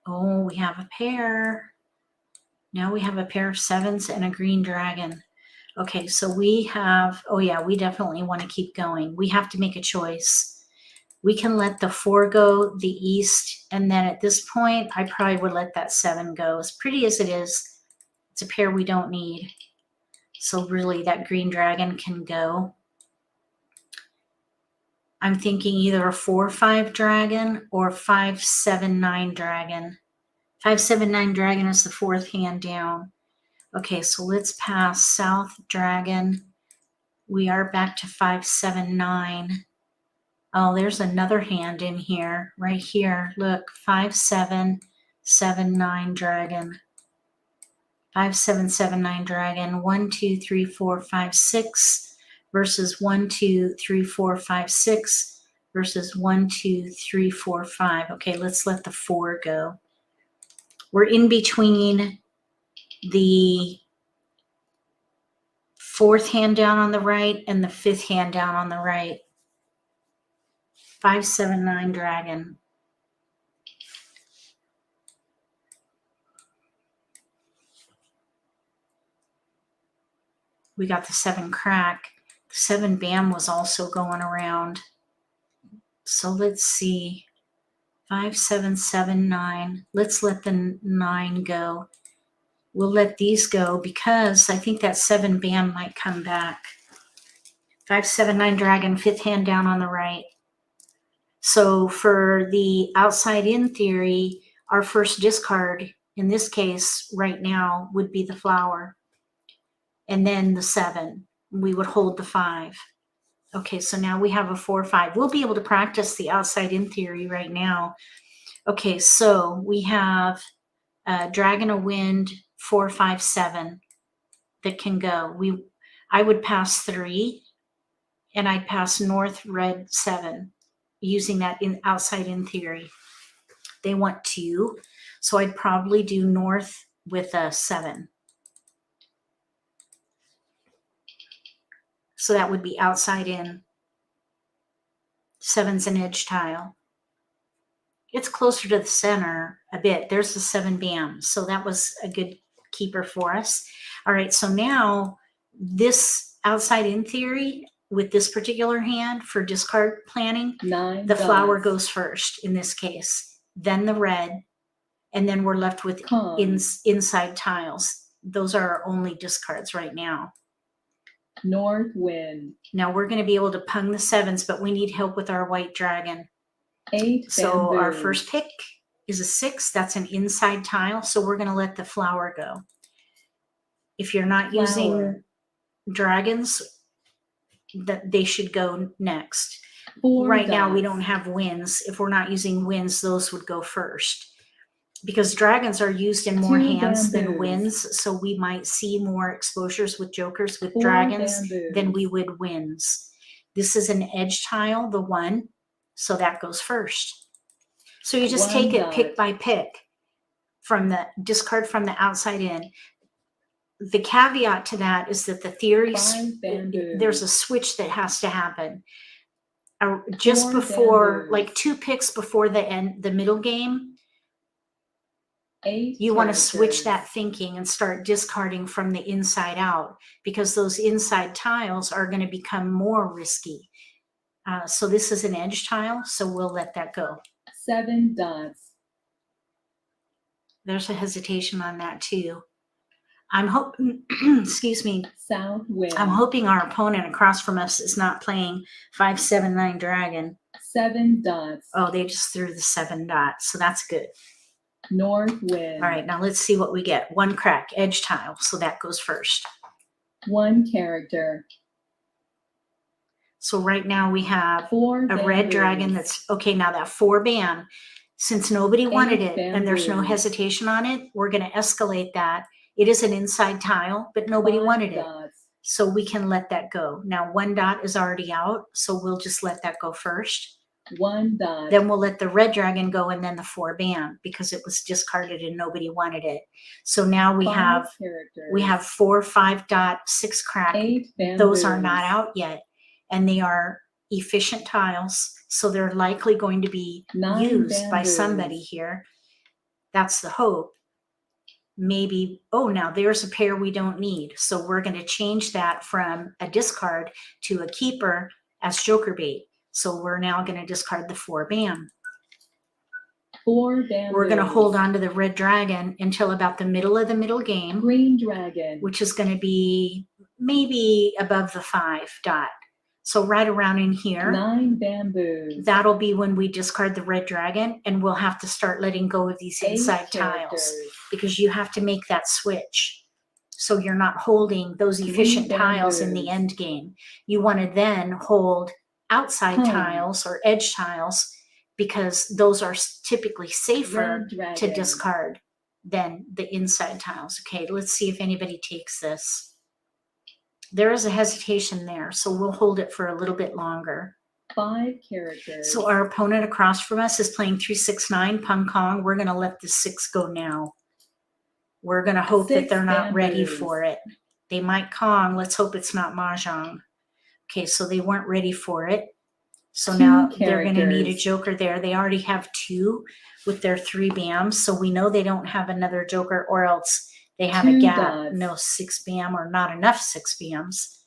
Oh, we have a pair. Now we have a pair of 7s and a green dragon. Okay, so we have, oh yeah, we definitely want to keep going. We have to make a choice. We can let the 4 go, the east, and then at this point, I probably would let that 7 go. As pretty as it is, it's a pair we don't need. So really, that green dragon can go. I'm thinking either a 4, 5 dragon or 5, 7, 9 dragon. 5, 7, 9 dragon is the 4th hand down. Okay, so let's pass south dragon. We are back to 5, 7, 9. Oh, there's another hand in here, right here. Look, 5, 7, 7, 9 dragon. 5, 7, 7, 9 dragon. 1, 2, 3, 4, 5, 6 versus 1, 2, 3, 4, 5, 6 versus 1, 2, 3, 4, 5. Okay, let's let the 4 go. We're in between the 4th hand down on the right and the 5th hand down on the right. 5, 7, 9 dragon. We got the 7 crack. The 7 bam was also going around. So let's see. 5, 7, 7, 9. Let's let the 9 go. We'll let these go because I think that 7 bam might come back. 5, 7, 9 dragon, 5th hand down on the right. So for the outside in theory, our first discard in this case right now would be the flower. And then the 7. We would hold the 5. Okay, so now we have a 4, 5. We'll be able to practice the outside in theory right now. Okay, so we have dragon, a wind, 4, 5, 7 that can go. I would pass 3, and I'd pass north, red, 7, using that outside in theory. They want 2. So I'd probably do north with a 7. So that would be outside in. 7's an edge tile. It's closer to the center a bit. There's the 7 bam. So that was a good keeper for us. All right, so now this outside in theory with this particular hand for discard planning, 9 the flower dots. goes first in this case, then the red, and then we're left with Con. inside tiles. Those are our only discards right now. North wind. Now we're going to be able to pung the 7s, but we need help with our white dragon. 8 So our bamboos. first pick is a 6. That's an inside tile. So we're going to let the flower go. If you're not using Flower. dragons, that they should go next. 4 Right now we dots. don't have winds. If we're not using winds, those would go first. Because dragons are used in more 2 hands than bamboos. winds, so we might see more exposures with jokers with 4 dragons bamboos. than we would winds. This is an edge tile, the 1, so that goes first. So you just 1 take it dot. pick by pick from the discard from the outside in. The caveat to that is that the theory, 5 bamboos. there's a switch that has to happen. Just 4 before, bamboos. like 2 picks before the middle game, 8 you want to switch characters. that thinking and start discarding from the inside out, because those inside tiles are going to become more risky. So this is an edge tile, so we'll let that go. 7 dots. There's a hesitation on that too. I'm hoping, excuse me, South wind. I'm hoping our opponent across from us is not playing 5, 7, 9 dragon. 7 dots. Oh, they just threw the 7 dots, so that's good. North wind. All right, now let's see what we get. 1 crack, edge tile, so that goes first. 1 character. So right now we have 4 a red dragon bamboos. that's, okay, now that 4 bam, since nobody wanted 8 it and there's no bamboos. hesitation on it, we're going to escalate that. It is an inside tile, but nobody 5 wanted it. dots. So we can let that go. Now 1 dot is already out, so we'll just let that go first. 1 dot. Then we'll let the red dragon go and then the 4 bam because it was discarded and nobody wanted it. So now we 5 have characters. 4, 5 dot, 6 crack. 8 bamboos. Those are not out yet, and they are efficient tiles, so they're likely going to be 9 used by bamboos. somebody here. That's the hope. Maybe, oh, now there's a pair we don't need, so we're going to change that from a discard to a keeper as joker bait. So we're now going to discard the 4 bam. 4 bamboos. We're going to hold on to the red dragon until about the middle of the middle game, Green dragon. which is going to be maybe above the 5 dot. So right around in here, 9 bamboos. that'll be when we discard the red dragon, and we'll have to start letting go of these 8 inside characters. tiles because you have to make that switch. So you're not holding those 3 efficient tiles in the bamboos. end game. You want to then hold outside Home. tiles or edge tiles because those are typically safer Red dragon. to discard than the inside tiles. Okay, let's see if anybody takes this. There is a hesitation there, so we'll hold it for a little bit longer. 5 characters. So our opponent across from us is playing 3, 6, 9 Pung Kong. We're going to let the 6 go now. We're going to hope that 6 they're not ready bamboos. for it. They might Kong. Let's hope it's not Mahjong. Okay, so they weren't ready for it. So 2 now they're going to need a characters. joker there. They already have 2 with their 3 bams, so we know they don't have another joker, or else they have a 2 gap. dots. No 6 bam or not enough 6 bams.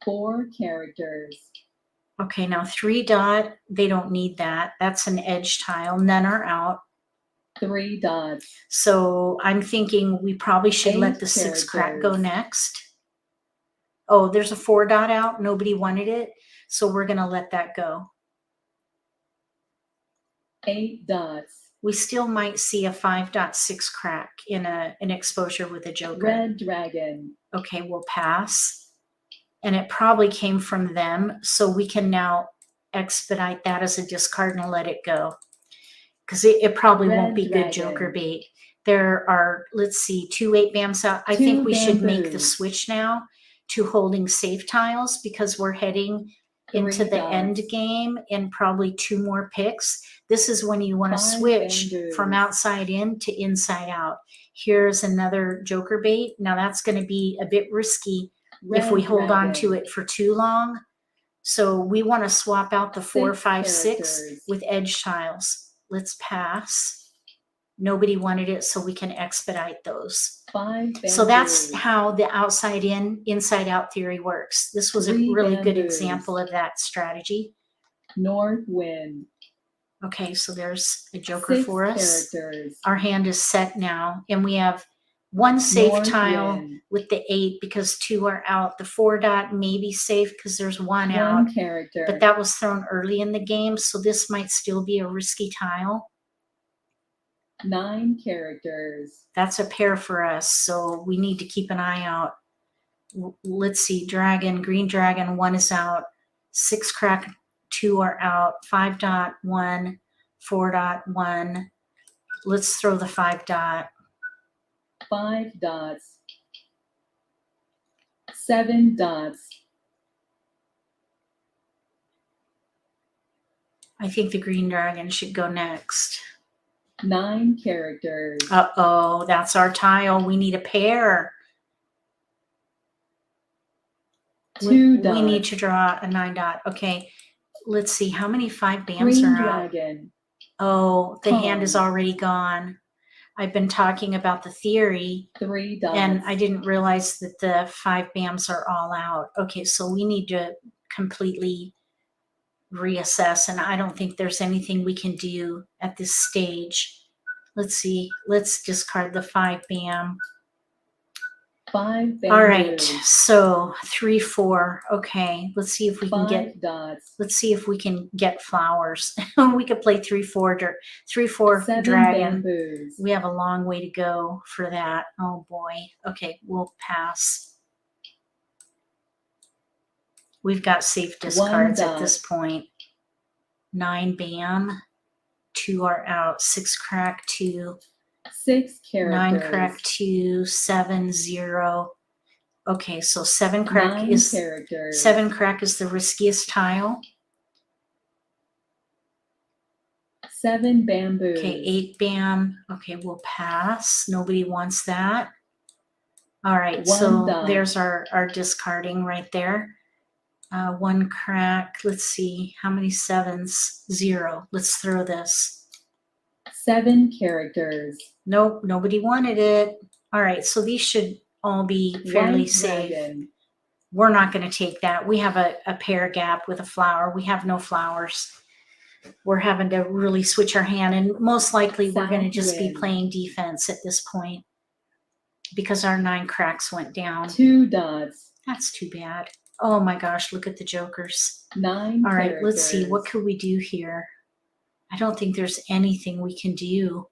4 characters. Okay, now 3 dot, they don't need that. That's an edge tile. None are out. 3 dots. So I'm thinking we probably should 8 let the 6 crack go characters. next. Oh, there's a 4 dot out. Nobody wanted it. So we're going to let that go. 8 dots. We still might see a 5.6 crack in an exposure with a joker. Red dragon. Okay, we'll pass. And it probably came from them. So we can now expedite that as a discard and let it go. Because it probably Red won't be dragon. good joker bait. There are, let's see, 2 8 bams out. I 2 think we should make the bamboos. switch now to holding safe tiles because we're heading into Three the end dots. game and probably 2 more picks. This is when you want to 5 switch from bamboos. outside in to inside out. Here's another joker bait. Now that's going to be a bit risky if we Red hold on to dragon. it for too long. So we want to swap out the 4, 6 5, 6 characters. with edge tiles. Let's pass. Nobody wanted it, so we can expedite those. 5 bamboos. So that's how the outside in, inside out theory works. This was a 3 really good bamboos. example of that strategy. North wind. Okay, so there's a joker 6 for us. characters. Our hand is set now, and we have 1 safe North tile wind. with the 8 because 2 are out. The 4 dot may be safe because there's 1 out, 1 character. but that was thrown early in the game, so this might still be a risky tile. 9 characters. That's a pair for us, so we need to keep an eye out. Let's see, dragon, green dragon, 1 is out. 6 crack, 2 are out. 5 dot, 1, 4 dot, 1. Let's throw the 5 dot. 5 dots. 7 dots. I think the green dragon should go next. 9 characters. Uh-oh, that's our tile. We need a pair. 2 dots. We need to draw a 9 dot. Okay, let's see. How many 5 bams Green are out? dragon. Oh, the hand is Tom. already gone. I've been talking about the theory, 3 dots. and I didn't realize that the 5 bams are all out. Okay, so we need to completely reassess, and I don't think there's anything we can do at this stage. Let's see. Let's discard the 5 bam. 5 bamboos. All right, so 3, 4. Okay, let's see if we can 5 get. dots. Let's see if we can get flowers. We could play 3, 4, 3, 4 7 dragon. bamboos. We have a long way to go for that. Oh boy. Okay, we'll pass. We've got safe discards at this point. 9 bam. 2 are out. 6 crack, 2. 6 characters. 9 crack, 2. 7, 0. Okay, so 7 crack 9 is characters. 7 crack is the riskiest tile. 7 bamboos. Okay, 8 bam. Okay, we'll pass. Nobody wants that. All right, 1 so dot. there's our discarding right there. 1 crack. Let's see. How many 7s? 0. Let's throw this. 7 characters. Nope, nobody wanted it. All right, so these should all be fairly White safe. dragon. We're not going to take that. We have a pair gap with a flower. We have no flowers. We're having to really switch our hand, and most likely we're going to just be Southwind. playing defense at this point because our 9 cracks went down. 2 dots. That's too bad. Oh my gosh, look at the jokers. 9 All right, characters. let's see. What could we do here? I don't think there's anything we can do.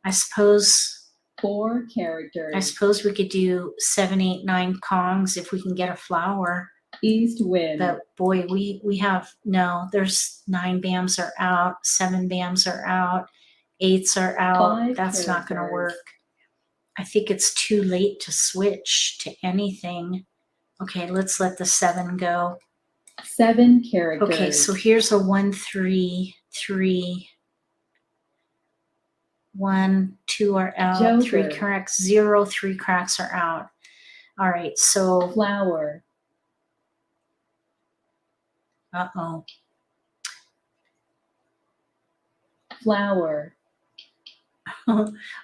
I suppose 4 characters. we could do 7, 8, 9 Kongs if we can get a flower. East wind. But boy, we have, no, there's 9 bams are out, 7 bams are out, 8s are out. 5 That's not going to characters. work. I think it's too late to switch to anything. Okay, let's let the 7 go. 7 characters. Okay, so here's a 1, 3, 3. 1, 2 are out, 3 Joker. cracks, 0, 3 cracks are out. All right, so, flower. uh-oh. Flower.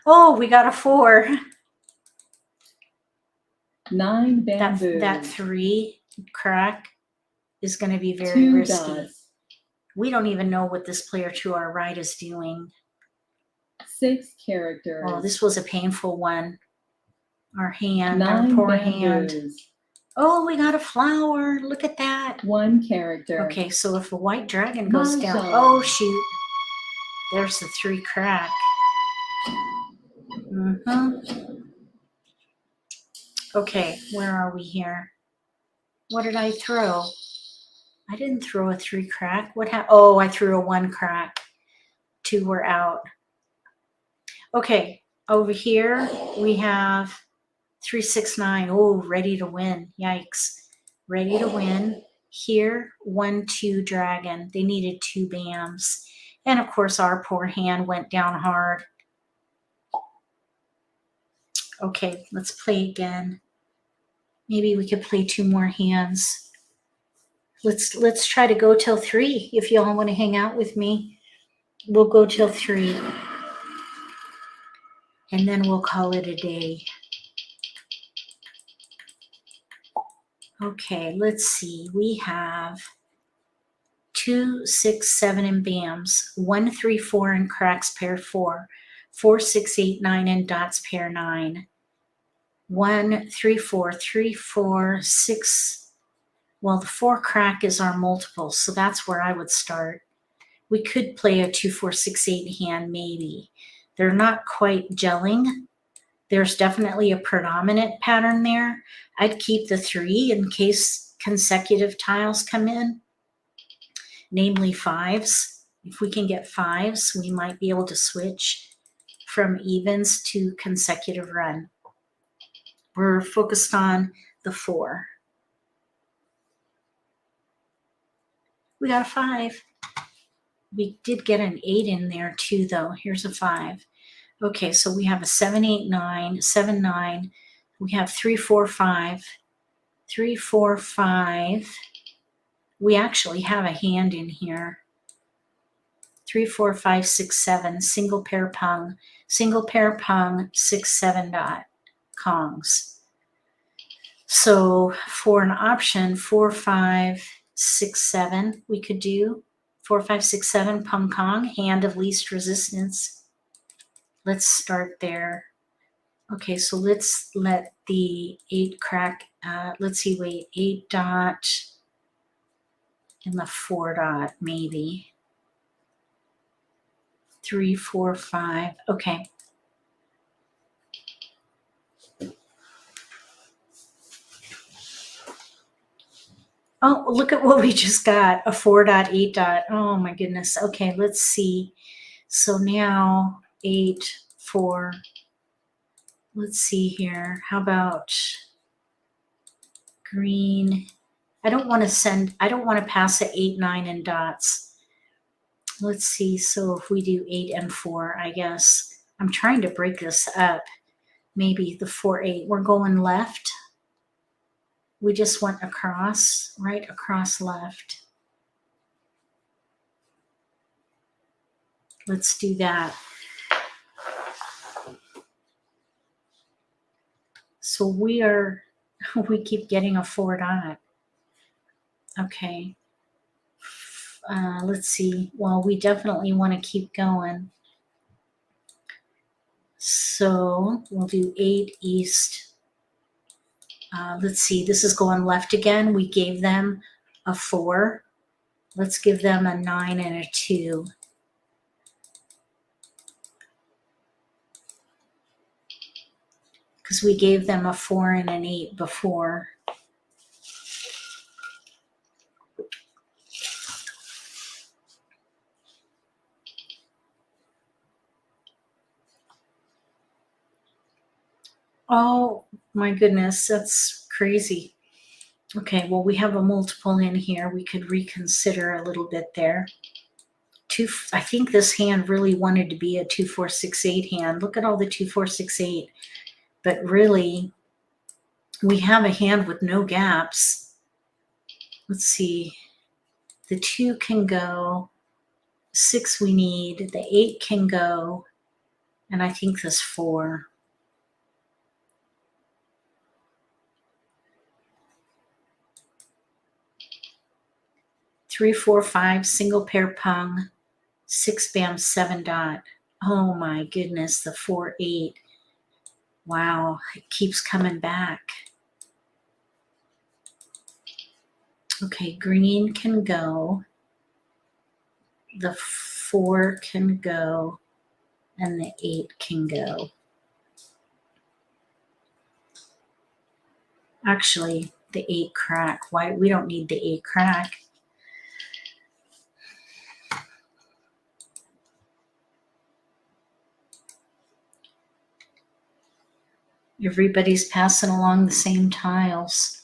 Oh, we got a 4. 9 bamboos. That 3 crack is going to be very 2 risky. dots. We don't even know what this player to our right is doing. 6 characters. Oh, this was a painful one. Our hand, 9 our poor bamboos. hand. Oh, we got a flower. Look at that. 1 character. Okay, so if the white dragon goes down, MAHJLIFE. oh shoot, there's the 3 crack. Okay, where are we here? What did I throw? I didn't throw a 3 crack. What happened? Oh, I threw a 1 crack. 2 were out. Okay, over here we have 3, 6, 9. Oh, ready to win. Yikes. Ready to win. here, 1, 2 dragon. They needed 2 bams. And of course, our poor hand went down hard. Okay, let's play again. Maybe we could play 2 more hands. Let's try to go till 3 if y'all want to hang out with me. We'll go till 3. And then we'll call it a day. Okay, let's see. We have 2, 6, 7 in bams, 1, 3, 4 in cracks pair 4, 4, 6, 8, 9 in dots pair 9, 1, 3, 4, 3, 4, 6. Well, the 4 crack is our multiple, so that's where I would start. We could play a 2, 4, 6, 8 hand maybe. They're not quite gelling. There's definitely a predominant pattern there. I'd keep the 3 in case consecutive tiles come in, namely 5s. If we can get 5s, we might be able to switch from evens to consecutive run. We're focused on the 4. We got a 5. We did get an 8 in there too, though. Here's a 5. Okay, so we have a 7, 8, 9, 7, 9. We have 3, 4, 5. 3, 4, 5. We actually have a hand in here. 3, 4, 5, 6, 7. Single pair pung. Single pair pung, 6, 7 dot kongs. So for an option, 4, 5, 6, 7, we could do 4, 5, 6, 7 pung kong, hand of least resistance. Let's start there. Okay, so let's let the 8 crack, let's see, wait, 8 dot and the 4 dot maybe. 3, 4, 5, okay. Oh, look at what we just got, a 4 dot, 8 dot. Oh my goodness. Okay, let's see. So now 8, 4. Let's see here. How about green? I don't want to pass a 8, 9 and dots. Let's see. So if we do 8 and 4, I guess. I'm trying to break this up. Maybe the 4, 8. We're going left. We just went across, right across left. Let's do that. So we keep getting a 4 dot. Okay. Let's see. Well, we definitely want to keep going. So we'll do 8 east. Let's see. This is going left again. We gave them a 4. Let's give them a 9 and a 2. Because we gave them a 4 and an 8 before. Oh my goodness, that's crazy. Okay, well, we have a multiple in here. We could reconsider a little bit there. I think this hand really wanted to be a 2, 4, 6, 8 hand. Look at all the 2, 4, 6, 8. But really, we have a hand with no gaps. Let's see. The 2 can go. 6 we need. The 8 can go. And I think this 4. Three, 4, 5, single pair pung, 6 bam, 7 dot. Oh my goodness, the 4, 8. Wow, it keeps coming back. Okay, green can go. The 4 can go. And the 8 can go. Actually, the 8 crack. Why? We don't need the 8 crack. Everybody's passing along the same tiles.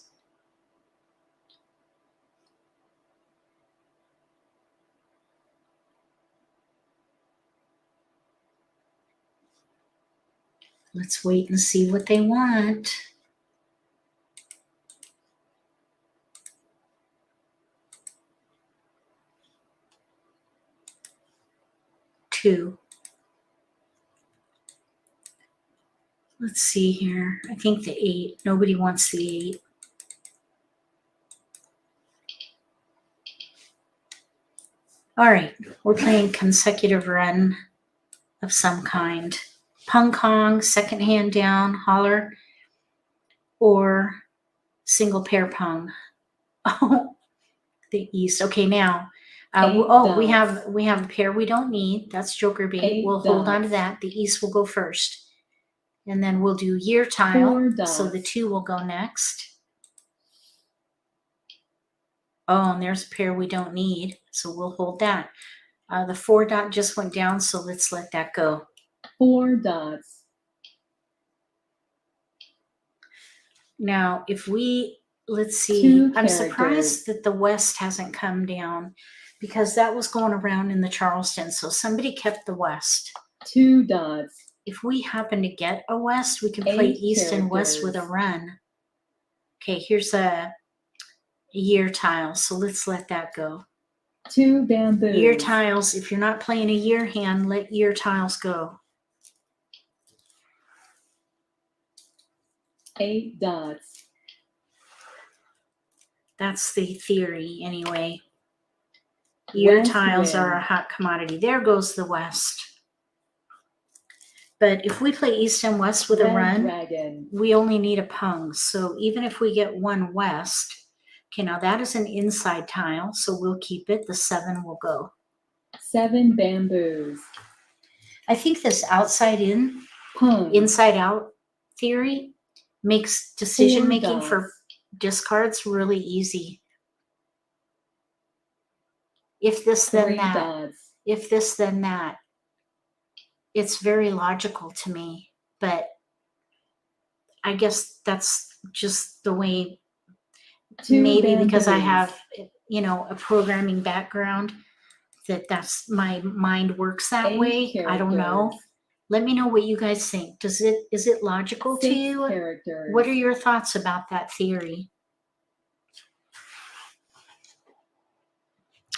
Let's wait and see what they want. Two. Let's see here. I think the 8. Nobody wants the 8. All right, we're playing consecutive run of some kind. Pung Kong, second hand down, holler, or single pair pung. Oh, the East. Okay, now, we have a pair we don't need. That's Joker bait. 8 We'll hold on to dots. that. The East will go first. And then we'll do year tile. 4 dots. So the 2 will go next. Oh, and there's a pair we don't need. So we'll hold that. The 4 dot just went down, so let's let that go. 4 dots. Now, if we, let's see, 2 I'm characters. surprised that the West hasn't come down because that was going around in the Charleston. So somebody kept the West. 2 dots. If we happen to get a West, we can play 8 East and West with a characters. run. Okay, here's a year tile. So let's let that go. 2 bamboos. Year tiles, if you're not playing a year hand, let year tiles go. 8 dots. That's the theory anyway. Year West tiles wind. are a hot commodity. There goes the West. But if we play East and West with a Red run, dragon. we only need a pung. So even if we get one West, okay, now that is an inside tile, so we'll keep it. The 7 will go. 7 bamboos. I think this outside in, Pung. inside out theory makes decision 4 making for dots. discards really easy. If this, then 3 that. dots. If this, then that. It's very logical to me, but I guess that's just the way, 2 maybe because I bamboos. have, a programming background, that's my mind works that 8 way. I don't know. characters. Let me know what you guys think. Is it logical to 6 you? characters. What are your thoughts about that theory?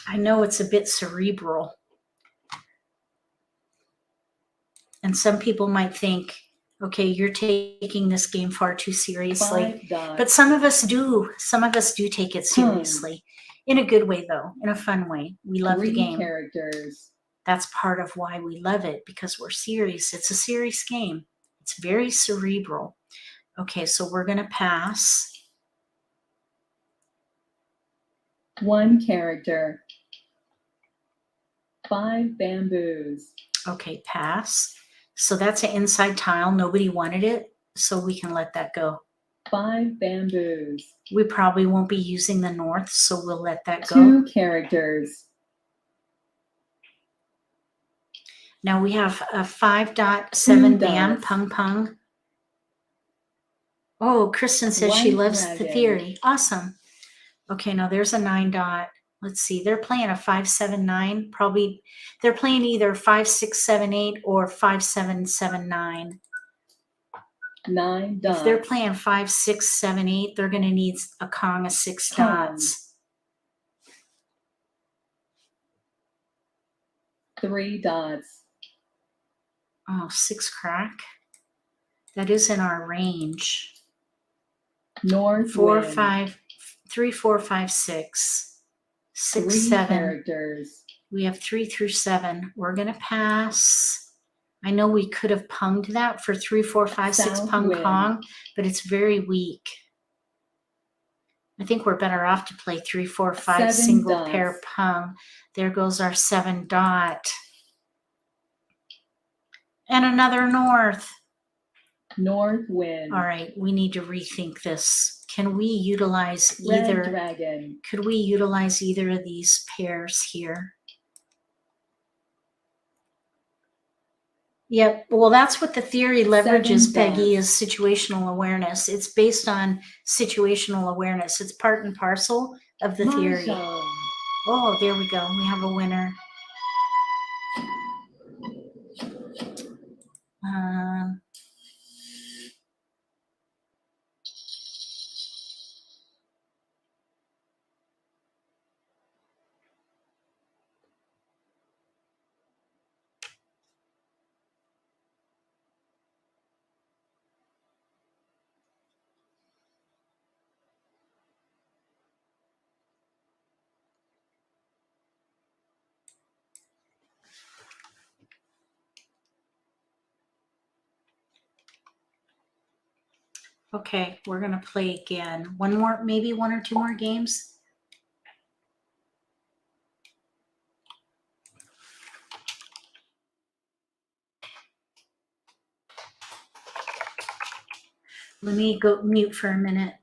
I know it's a bit cerebral. And some people might think, okay, you're taking this game far too seriously. 5 dots. But some of us do. Some of us do take it seriously. In a good way, though. In a fun way. We love 3 the game. characters. That's part of why we love it, because we're serious. It's a serious game. It's very cerebral. Okay, so we're going to pass. 1 character. 5 bamboos. Okay, pass. So that's an inside tile. Nobody wanted it, so we can let that go. 5 bamboos. We probably won't be using the north, so we'll let that go. 2 characters. Now we have a 5.7 2 bam, dots. pung pung. Oh, Kristen says she White loves the dragon. theory. Awesome. Okay, now there's a 9 dot. Let's see, they're playing a 5-7-9. Probably they're playing either 5-6-7-8 or 5-7-7-9. 9 dots. If they're playing 5-6-7-8, they're going to need a Kong of 6 Pung. dots. 3 dots. Oh, 6 crack. That is in our range. North 4, wind. 5, 3, 4, 5, 6. 6, 3 7. characters. We have 3 through 7. We're going to pass. I know we could have punged that for 3, 4, 5, 6 South pung wind. Kong, but it's very weak. I think we're better off to play 3, 4, 5 7 single dots. pair pung. There goes our 7 dot. And another north. North wind. All right, we need to rethink this. Can we utilize Red either? dragon. Could we utilize either of these pairs here? Yep. Well, that's what the theory leverages, 7 Peggy, dots. is situational awareness. It's based on situational awareness. It's part and parcel of the theory. Mahjong. Oh, there we go. We have a winner. Okay, we're going to play again. One more, maybe one or two more games. Let me go mute for a minute.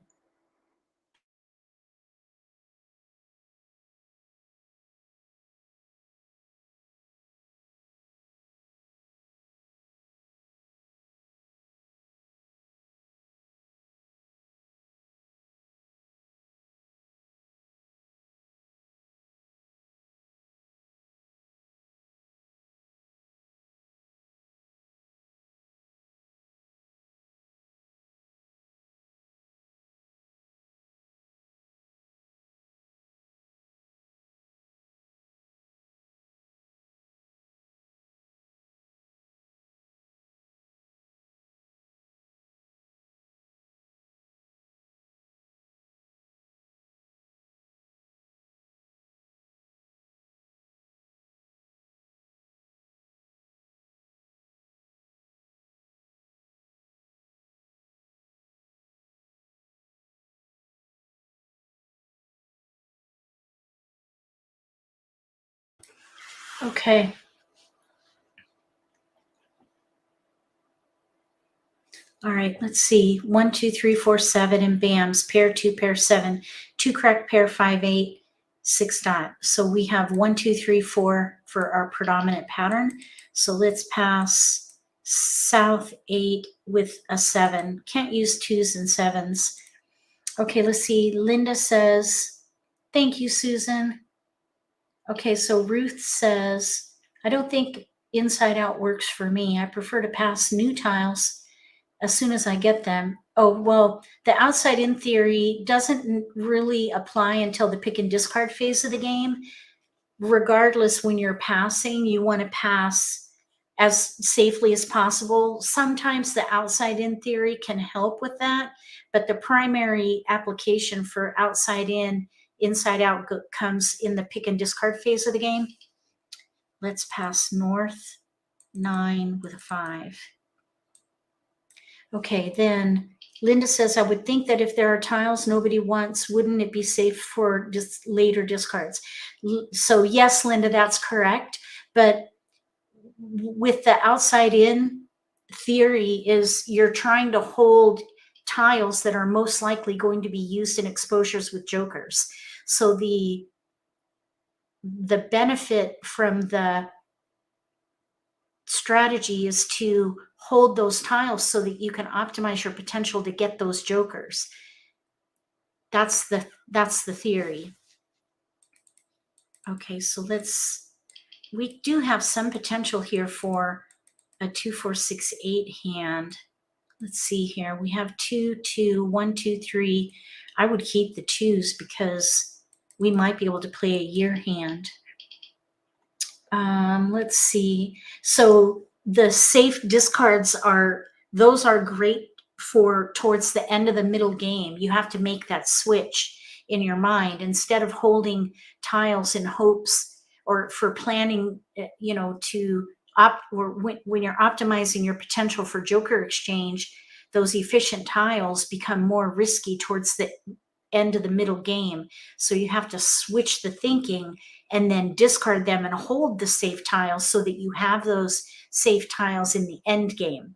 Okay. All right, let's see. 1, 2, 3, 4, 7 and BAMs. Pair 2, pair 7. 2 cracked pair 5, 8, 6 dot. So we have 1, 2, 3, 4 for our predominant pattern. So let's pass south 8 with a 7. Can't use 2s and 7s. Okay, let's see. Linda says, thank you, Susan. Okay, so Ruth says, I don't think inside out works for me. I prefer to pass new tiles as soon as I get them. Oh, well, the outside in theory doesn't really apply until the pick and discard phase of the game. Regardless, when you're passing, you want to pass as safely as possible. Sometimes the outside in theory can help with that, but the primary application for outside in, inside out comes in the pick and discard phase of the game. Let's pass north 9 with a 5. Okay, then Linda says, I would think that if there are tiles nobody wants, wouldn't it be safe for just later discards? So yes, Linda, that's correct. But with the outside in theory is you're trying to hold tiles that are most likely going to be used in exposures with jokers. So the benefit from the strategy is to hold those tiles so that you can optimize your potential to get those jokers. That's the theory. Okay, so we do have some potential here for a 2, 4, 6, 8 hand. Let's see here. We have 2, 2, 1, 2, 3. I would keep the 2s because we might be able to play a year hand. Let's see. So the safe discards are great for towards the end of the middle game. You have to make that switch in your mind instead of holding tiles in hopes or for planning, to or when you're optimizing your potential for joker exchange, those efficient tiles become more risky towards the end of the middle game. So you have to switch the thinking and then discard them and hold the safe tiles so that you have those safe tiles in the end game,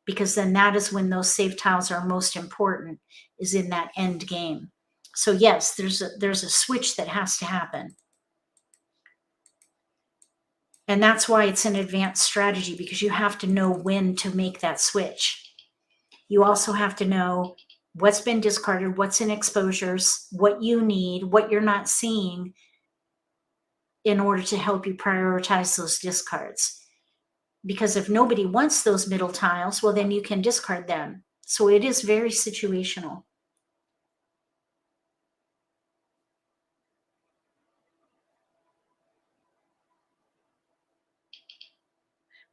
because then that is when those safe tiles are most important, is in that end game. So yes, there's a switch that has to happen. And that's why it's an advanced strategy, because you have to know when to make that switch. You also have to know what's been discarded, what's in exposures, what you need, what you're not seeing, in order to help you prioritize those discards. Because if nobody wants those middle tiles, well, then you can discard them. So it is very situational.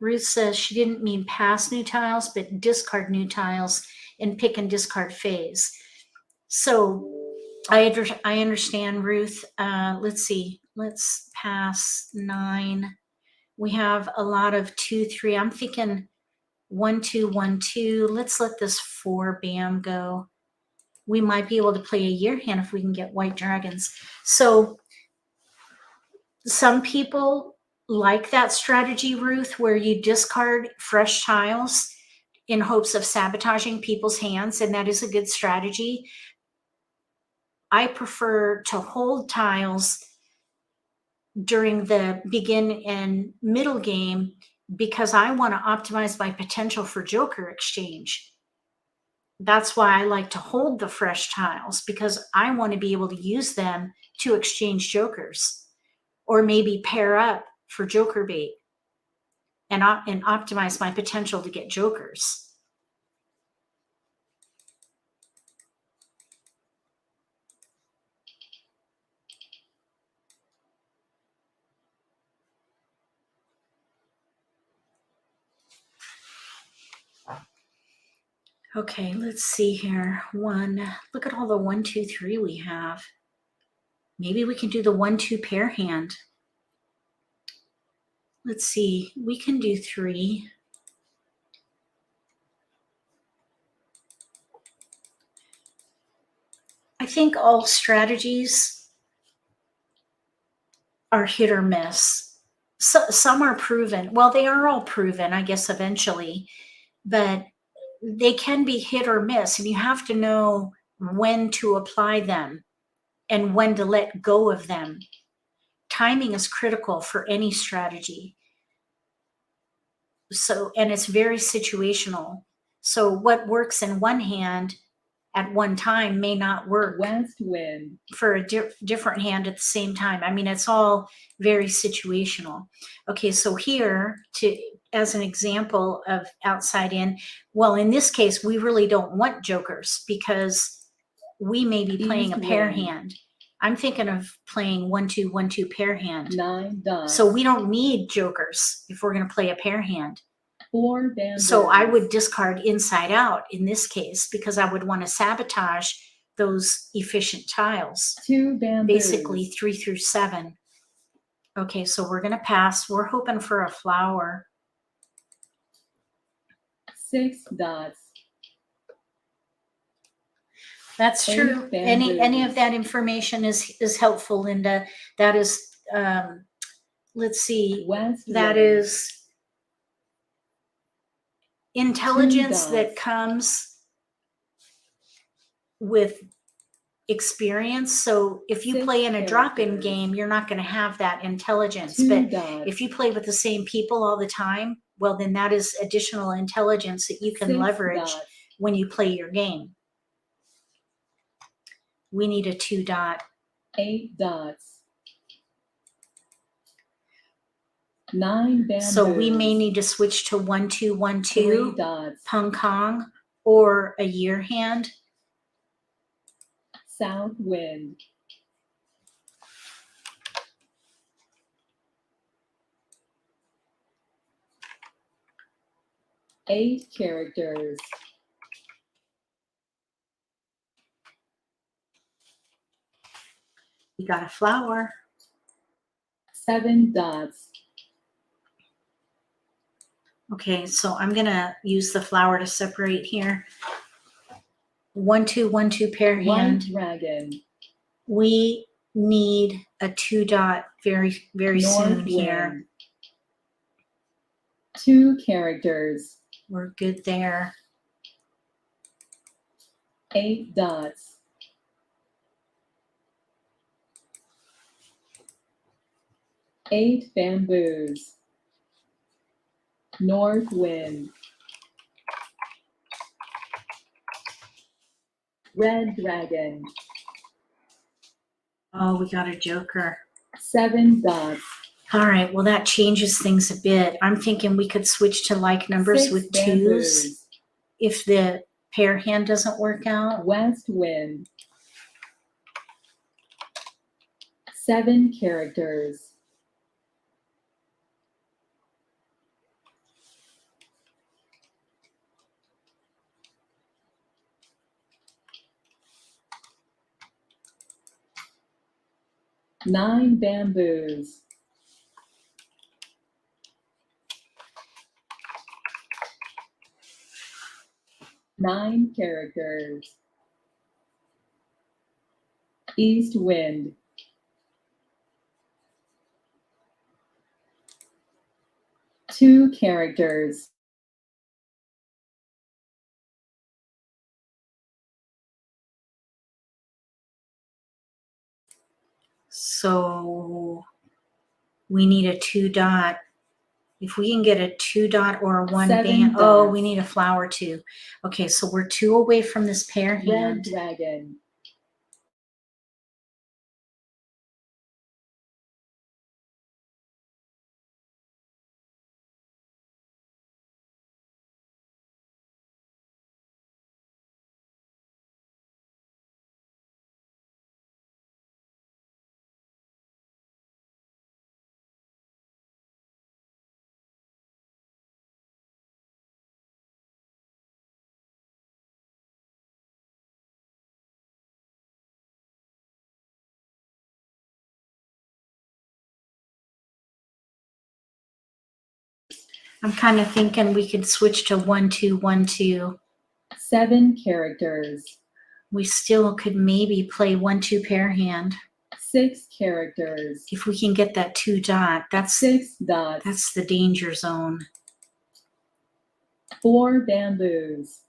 Ruth says she didn't mean pass new tiles, but discard new tiles in pick and discard phase. So I understand, Ruth. Let's see. Let's pass 9. We have a lot of 2, 3. I'm thinking 1, 2, 1, 2. Let's let this 4 bam go. We might be able to play a year hand if we can get white dragons. So some people like that strategy, Ruth, where you discard fresh tiles in hopes of sabotaging people's hands, and that is a good strategy. I prefer to hold tiles during the begin and middle game because I want to optimize my potential for joker exchange. That's why I like to hold the fresh tiles, because I want to be able to use them to exchange jokers, or maybe pair up for joker bait and optimize my potential to get jokers. Okay, let's see here. Look at all the 1, 2, 3 we have. Maybe we can do the 1, 2 pair hand. Let's see, we can do 3. I think all strategies are hit or miss. Some are proven. Well, they are all proven, I guess, eventually, but they can be hit or miss, and you have to know when to apply them and when to let go of them. Timing is critical for any strategy. So, and it's very situational. So what works in one hand at one time may not work West wind. for a different hand at the same time. I mean, it's all very situational. Okay, so here, as an example of outside in, well, in this case, we really don't want jokers because we may be playing a pair hand. I'm thinking of playing 1, 2, 1, 2 pair hand. 9 dots. So we don't need jokers if we're going to play a pair hand. 4 bamboos. So I would discard inside out in this case because I would want to sabotage those efficient tiles. 2 bamboos. Basically 3 through 7. Okay, so we're going to pass. We're hoping for a flower. 6 dots. That's 8 true. Any bamboos. of that information is helpful, Linda. That is, let's see, West that wind. is intelligence 2 that dots. comes with experience. So if you 6 play in a drop-in characters. game, you're not going to have that intelligence. 2 But dots. if you play with the same people all the time, well, then that is additional intelligence that you can 6 leverage dots. when you play your game. We need a 2 dot. 8 dots. 9 bamboos. So we may need to switch to 1, 2, 1, 2, 3 dots. pung kong, or a year hand. South wind. 8 characters. We got a flower. 7 dots. Okay, so I'm going to use the flower to separate here. 1, 2, 1, 2 pair hand. White dragon. We need a 2 dot very, very North soon wind. here. 2 characters. We're good there. 8 dots. 8 bamboos. North wind. Red dragon. Oh, we got a joker. 7 dots. All right, well, that changes things a bit. I'm thinking we could switch to like numbers 6 with bamboos. 2s if the pair hand doesn't work out. West wind. 7 characters. Nine bamboos. 9 characters. East wind. 2 characters. So we need a 2 dot. If we can get a 2 dot or a 1 7 band, oh, dots. we need a flower too. Okay, so we're 2 away from this pair Red hand. dragon. I'm kind of thinking we could switch to 1 2 1 2. 7 characters. We still could maybe play 1 2 pair hand 6 characters. if we can get that 2 dot. That's 6 dots. that's the danger zone. 4 bamboos.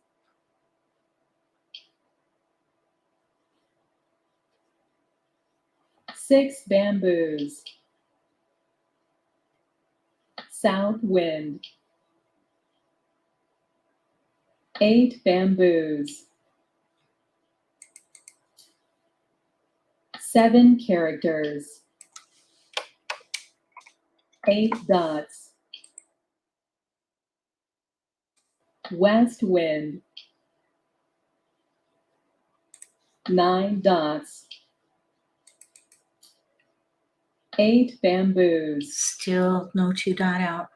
6 bamboos. South wind. 8 bamboos. 7 characters. 8 dots. West wind. 9 dots. 8 bamboos. Still no 2 dot out.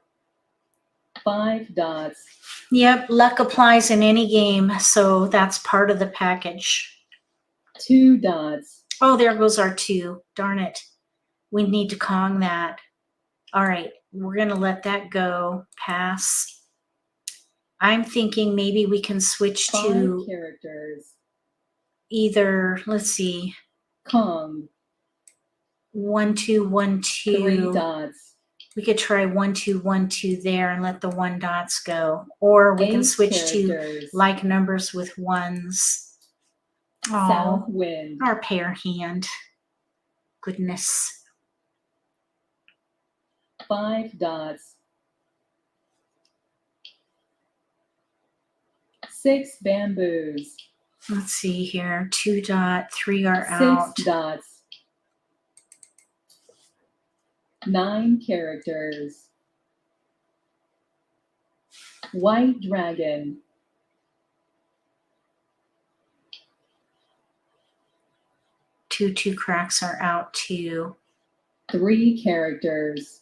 5 dots. Yep, luck applies in any game, so that's part of the package. 2 dots. Oh, there goes our 2. Darn it. We need to Kong that. All right, we're going to let that go. Pass. I'm thinking maybe we can switch 5 to characters. either, let's see, Kong. 1 2 1 3 2. dots. We could try 1 2 1 2 there and let the 1 dots go. Or we can 8 switch to characters. like numbers with 1s. South Oh, wind. our pair hand. Goodness. 5 dots. 6 bamboos. Let's see here. 2 dot, 3 are out. 6 dots. 9 characters. White dragon. 2 2 cracks are out too. 3 characters.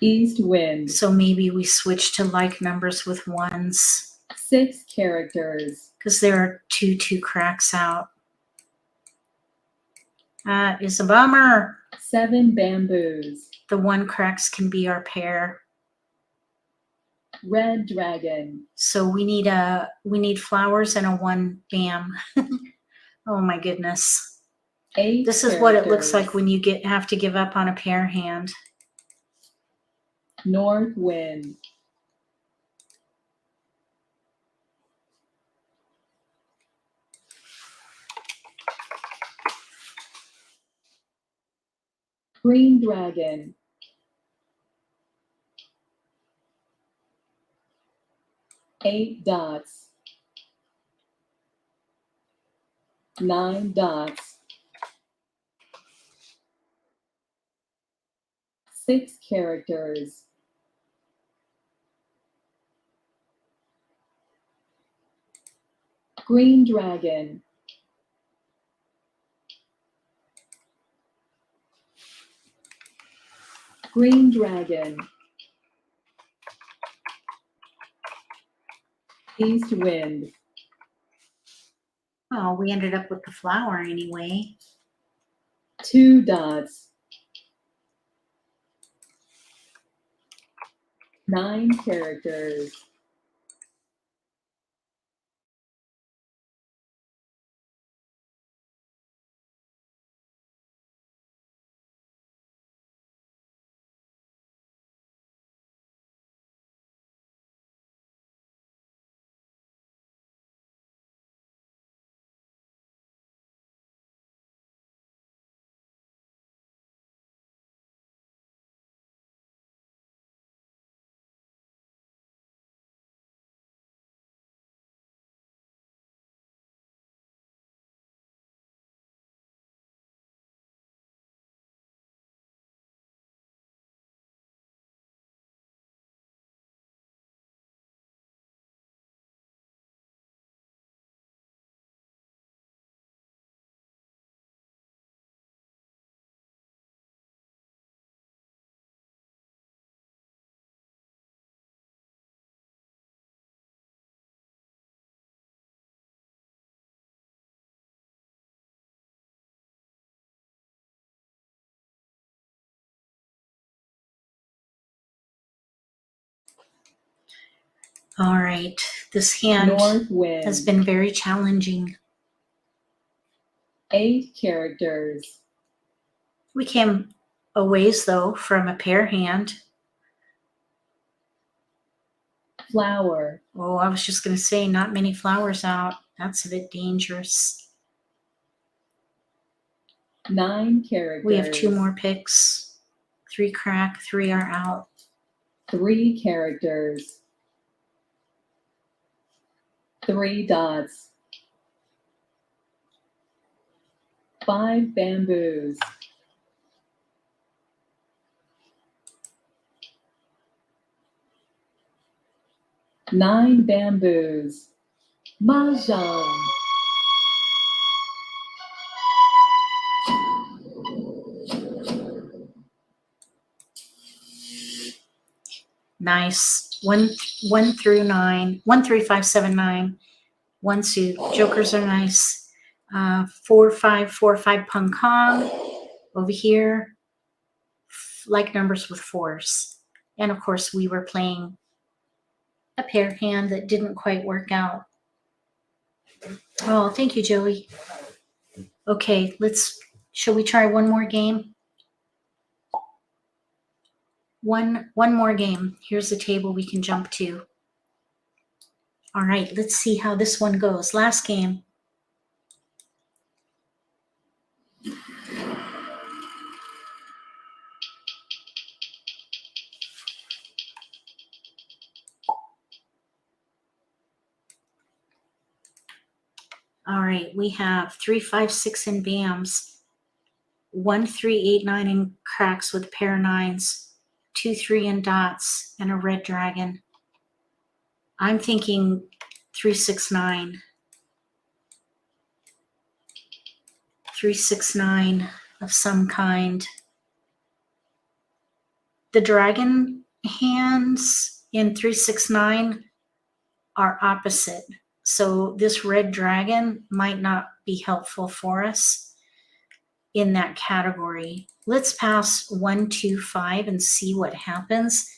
East wind. So maybe we switch to like numbers with 1s 6 characters. because there are 2 2 cracks out. That is a bummer. 7 bamboos. The 1 cracks can be our pair. Red dragon. So we need flowers and a 1 bam. Oh my goodness. 8 This is what it looks like characters. when you have to give up on a pair hand. North wind. Green dragon. 8 dots. 9 dots. 6 characters. Green dragon. Green dragon. East wind. Oh, we ended up with the flower anyway. 2 dots. 9 characters. All right, this hand North wind. has been very challenging. 8 characters. We came a ways though from a pair hand. Flower. Oh, I was just going to say, not many flowers out. That's a bit dangerous. 9 characters. We have 2 more picks. 3 crack, 3 are out. 3 characters. 3 dots. 5 bamboos. 9 bamboos. Mahjong. Nice. 1 through 9. 1, 3, 5, 7, 9. 1 suit. Jokers are nice. 4, 5, 4, 5 pung kong. Over here, like numbers with 4s. And of course, we were playing a pair hand that didn't quite work out. Oh, thank you, Joey. Okay, shall we try one more game? One more game. Here's a table we can jump to. All right, let's see how this one goes. Last game. All right, we have 3, 5, 6 in bams, 1, 3, 8, 9 in cracks with a pair of 9s, 2, 3 in dots, and a red dragon. I'm thinking 3, 6, 9. 3, 6, 9 of some kind. The dragon hands in 3, 6, 9 are opposite. So this red dragon might not be helpful for us in that category. Let's pass 1, 2, 5 and see what happens.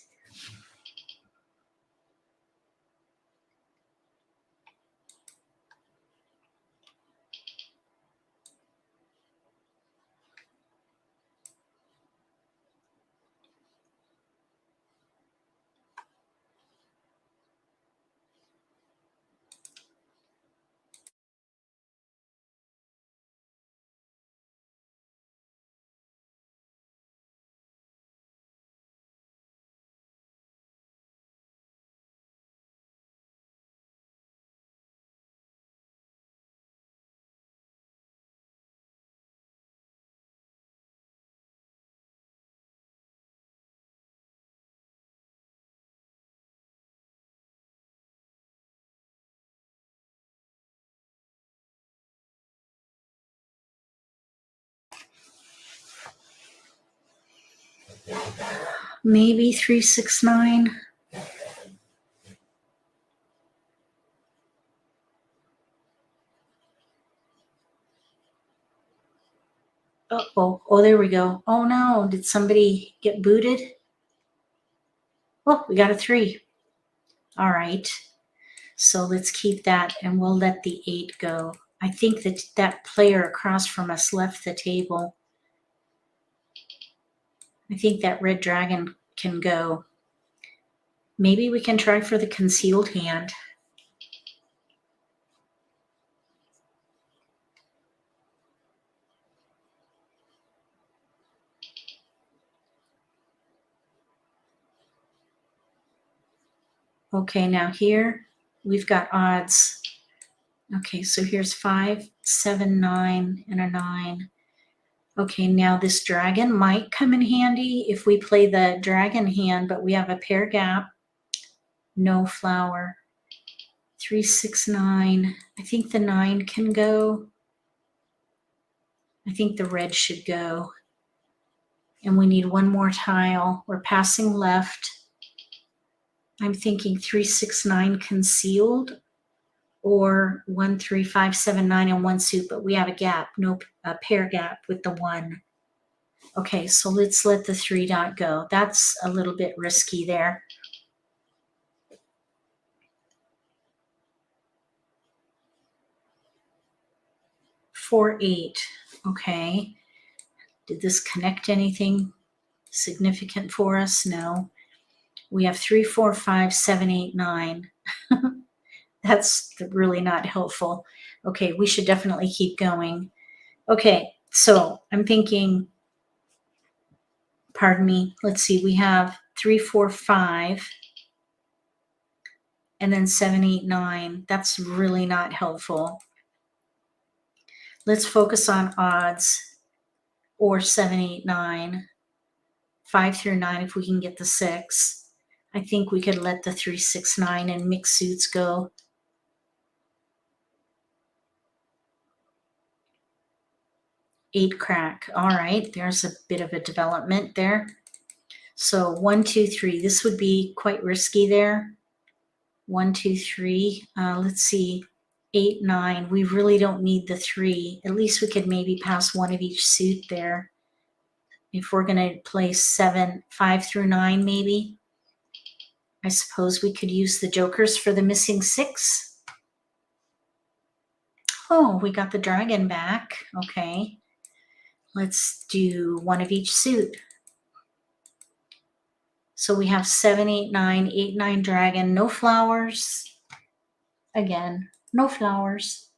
Maybe 3, 6, 9. Oh, there we go. Oh no, did somebody get booted? Oh, we got a 3. All right. So let's keep that and we'll let the 8 go. I think that player across from us left the table. I think that red dragon can go. Maybe we can try for the concealed hand. Okay, now here we've got odds. Okay, so here's 5, 7, 9, and a 9. Okay, now this dragon might come in handy if we play the dragon hand, but we have a pair gap. No flower. 3, 6, 9. I think the 9 can go. I think the red should go. And we need one more tile. We're passing left. I'm thinking 3, 6, 9 concealed, or 1, 3, 5, 7, 9 and 1 suit, but we have a gap, a pair gap with the 1. Okay, so let's let the 3 dot go. That's a little bit risky there. 4, 8. Okay. Did this connect anything significant for us? No. We have 3, 4, 5, 7, 8, 9. That's really not helpful. Okay, we should definitely keep going. Okay, so I'm thinking, pardon me, let's see, we have 3, 4, 5, and then 7, 8, 9. That's really not helpful. Let's focus on odds, or 7, 8, 9, 5 through 9 if we can get the 6. I think we could let the 3, 6, 9 and mixed suits go. Eight crack. All right, there's a bit of a development there. So 1, 2, 3. This would be quite risky there. 1, 2, 3. Let's see. 8, 9. We really don't need the 3. At least we could maybe pass one of each suit there. If we're going to play 7, 5 through 9, maybe. I suppose we could use the jokers for the missing 6. Oh, we got the dragon back. Okay. Let's do one of each suit. So we have 7, 8, 9, 8, 9 dragon, no flowers. Again, no flowers.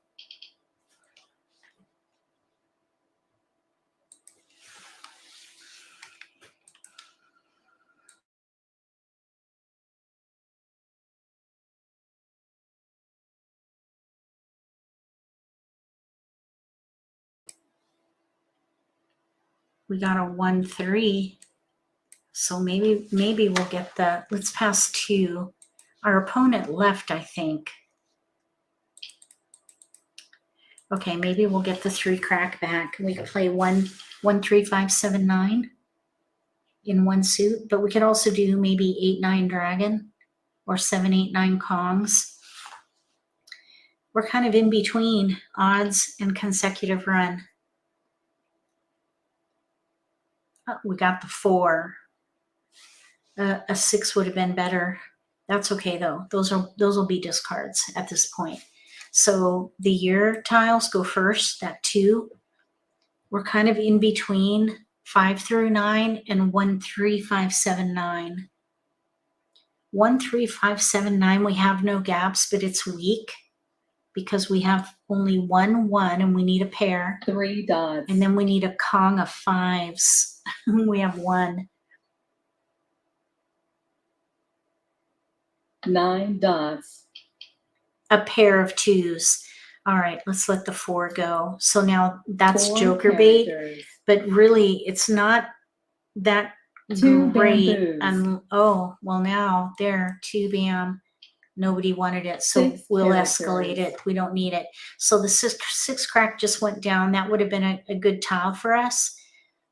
We got a 1, 3. So maybe we'll get the, let's pass 2. Our opponent left, I think. Okay, maybe we'll get the 3 crack back. We could play 1, 3, 5, 7, 9 in one suit, but we could also do maybe 8, 9 dragon or 7, 8, 9 Kongs. We're kind of in between odds and consecutive run. Oh, we got the 4. A 6 would have been better. That's okay though. Those will be discards at this point. So the year tiles go first. That 2. We're kind of in between 5 through 9 and 1, 3, 5, 7, 9. 1, 3, 5, 7, 9. We have no gaps, but it's weak because we have only 1, 1, and we need a pair. 3 dots. And then we need a Kong of 5s. We have 1. 9 dots. A pair of 2s. All right, let's let the 4 go. So now that's 4 joker bait, characters. but really it's not that 2 great. bamboos. Oh, well now there, 2 bam. Nobody wanted it, so 6 we'll characters. escalate it. We don't need it. So the 6 crack just went down. That would have been a good tile for us.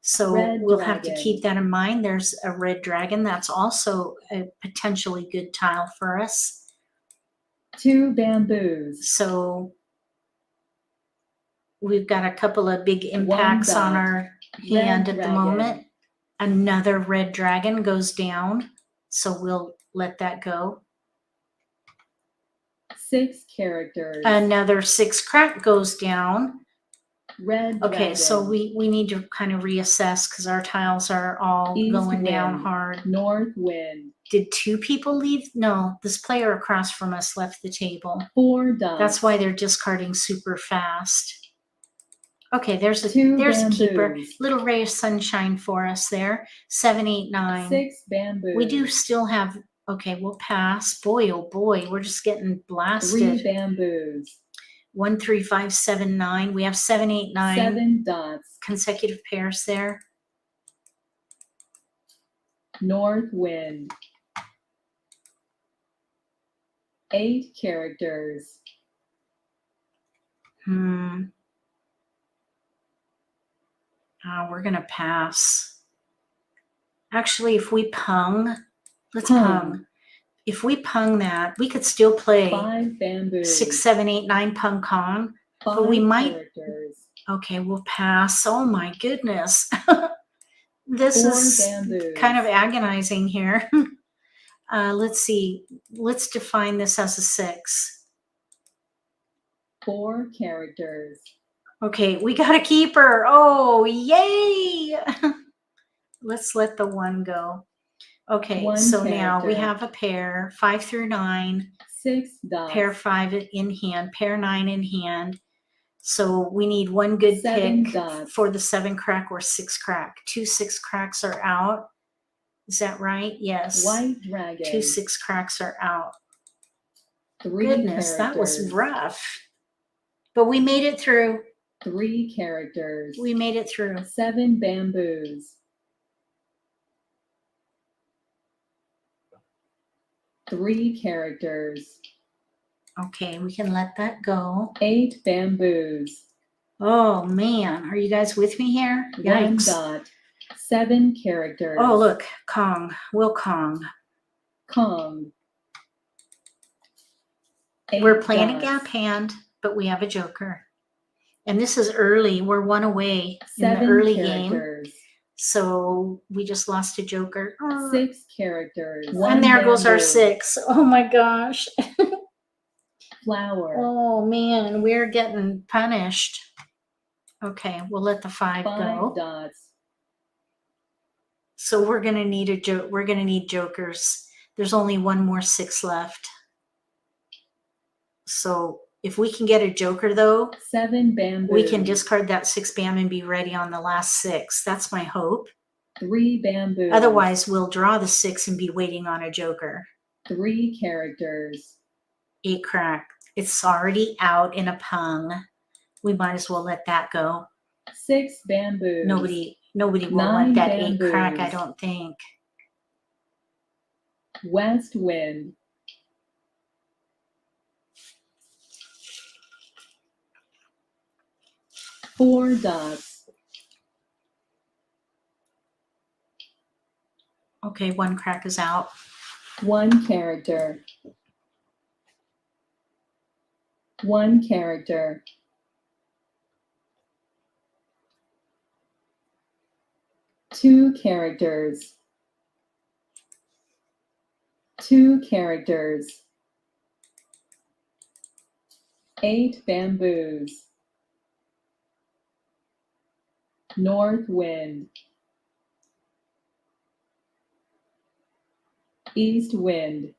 So Red we'll have to dragon. keep that in mind. There's a red dragon. That's also a potentially good tile for us. 2 bamboos. So we've got a couple of big impacts on our hand at the moment. Another red dragon goes down, so we'll let that go. 6 characters. Another 6 crack goes down. Red Okay, dragon. so we need to kind of reassess because our tiles are all East going down wind. hard. North wind. Did 2 people leave? No, this player across from us left the table. 4 dots. That's why they're discarding super fast. Okay, there's a 2 keeper. bamboos. Little ray of sunshine for us there. 7, 8, 9. 6 bamboos. We do still have, okay, we'll pass. Boy, oh boy, we're just getting 3 blasted. bamboos. 1, 3, 5, 7, 9. We have 7, 8, 9. 7 dots. Consecutive pairs there. North wind. 8 characters. We're gonna pass. Actually, if we pung, let's Pung. pung. If we pung that, we could still play 5 bamboos. 6, 7, 8, 9 pung Kong. 5 but we might- characters. Okay, we'll pass. Oh my goodness. This 4 is bamboos. kind of agonizing here. Let's see. Let's define this as a 6. 4 characters. Okay, we got a keeper. Oh, yay! Let's let the 1 go. Okay, One so now we character. have a pair, 5 through 9, 6 dots. pair 5 in hand, pair 9 in hand. So we need 1 good 7 pick dots. for the 7 crack or 6 crack. 2 6 cracks are out. Is that right? Yes. White dragon. 2 6 cracks are out. 3 Goodness, that was characters. rough. But we made it through. 3 characters. We made it through. 7 bamboos. 3 characters. Okay, we can let that go. 8 bamboos. Oh man, are you guys with me here? 1 Yikes. dot. 7 characters. Oh look, Kong. Will Kong. Kong. 8 We're playing dots. a gap hand, but we have a joker. And this is early. We're 1 away in the 7 early game. characters. So we just lost a joker. 6 characters. And 1 there goes our bamboo. 6. Oh my gosh. Flower. Oh man, we're getting punished. Okay, we'll let the 5 5 go. dots. So we're gonna need we're gonna need jokers. There's only 1 more 6 left. So if we can get a joker though, 7 bamboos. we can discard that 6 bam and be ready on the last 6. That's my hope. 3 bamboos. Otherwise, we'll draw the 6 and be waiting on a joker. 3 characters. 8 crack. It's already out in a pung. We might as well let that go. 6 bamboos. Nobody will 9 want that 8 crack, I bamboos. don't think. West wind. 4 dots. Okay, 1 crack is out. 1 character. 1 character. 2 characters. 2 characters. 8 bamboos. North wind. East wind.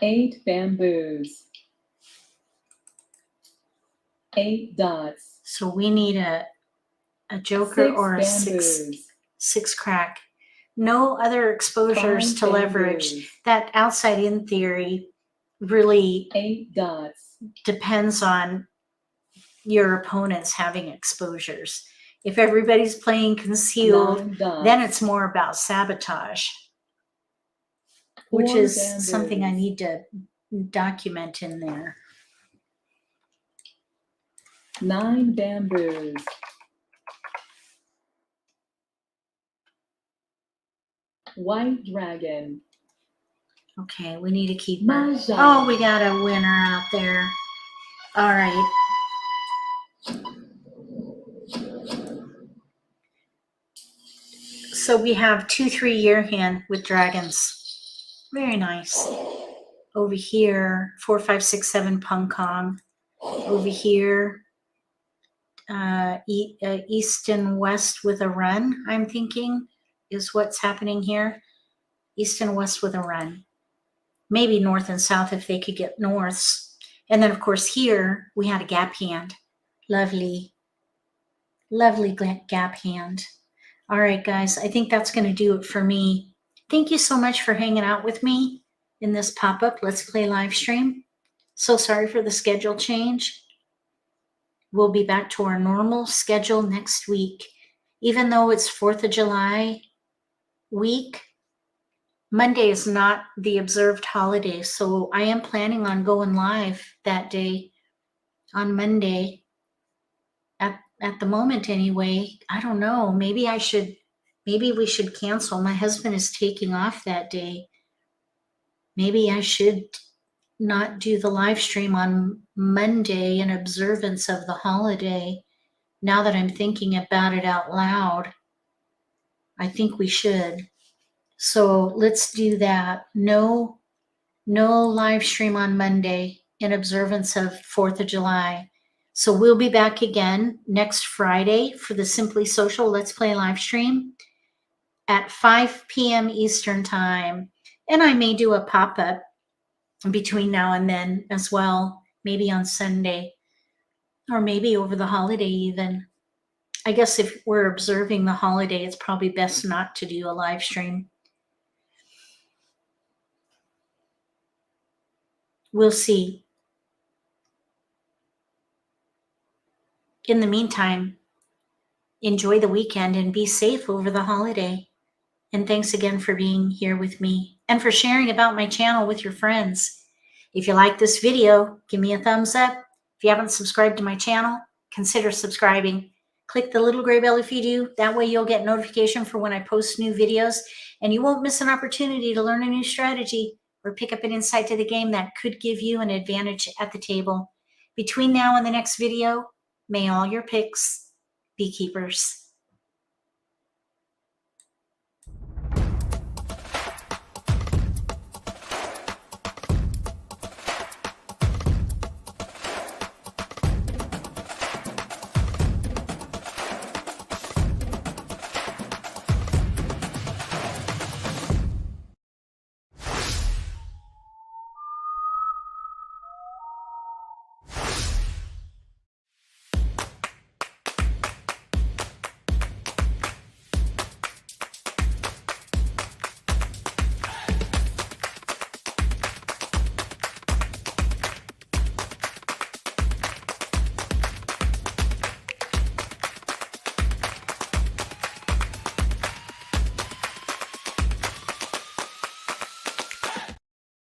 8 bamboos. 8 dots. So we need a joker 6 or a bamboos. 6 crack. No other exposures 5 to leverage. bamboos. That outside in theory really 8 dots. depends on your opponents having exposures. If everybody's playing concealed, 9 dots. then it's more about sabotage, which 4 is bamboos. something I need to document in there. 9 bamboos. White dragon. Okay, we need a keeper. MAHJLIFE. Oh, we got a winner out there. All right. So we have 2-3 year hand with dragons. Very nice. Over here, 4 5 6 7 pung kong. Over here, east and west with a run, I'm thinking, is what's happening here. East and west with a run. Maybe north and south if they could get norths. And then, of course, here we had a gap hand. Lovely, lovely gap hand. All right, guys, I think that's going to do it for me. Thank you so much for hanging out with me in this pop-up Let's Play live stream. So sorry for the schedule change. We'll be back to our normal schedule next week. Even though it's 4th of July week, Monday is not the observed holiday, so I am planning on going live that day on Monday. At the moment anyway. I don't know. Maybe we should cancel. My husband is taking off that day. Maybe I should not do the live stream on Monday in observance of the holiday. Now that I'm thinking about it out loud, I think we should. So let's do that. No live stream on Monday. in observance of 4th of July. So we'll be back again next Friday for the Simply Social Let's Play live stream at 5 p.m. Eastern Time. And I may do a pop-up between now and then as well, maybe on Sunday, or maybe over the holiday even. I guess if we're observing the holiday, it's probably best not to do a live stream. We'll see. In the meantime, enjoy the weekend and be safe over the holiday. And thanks again for being here with me and for sharing about my channel with your friends. If you like this video, give me a thumbs up. If you haven't subscribed to my channel, consider subscribing. Click the little gray bell if you do. That way you'll get notification for when I post new videos, and you won't miss an opportunity to learn a new strategy or pick up an insight to the game that could give you an advantage at the table. Between now and the next video, may all your picks be keepers.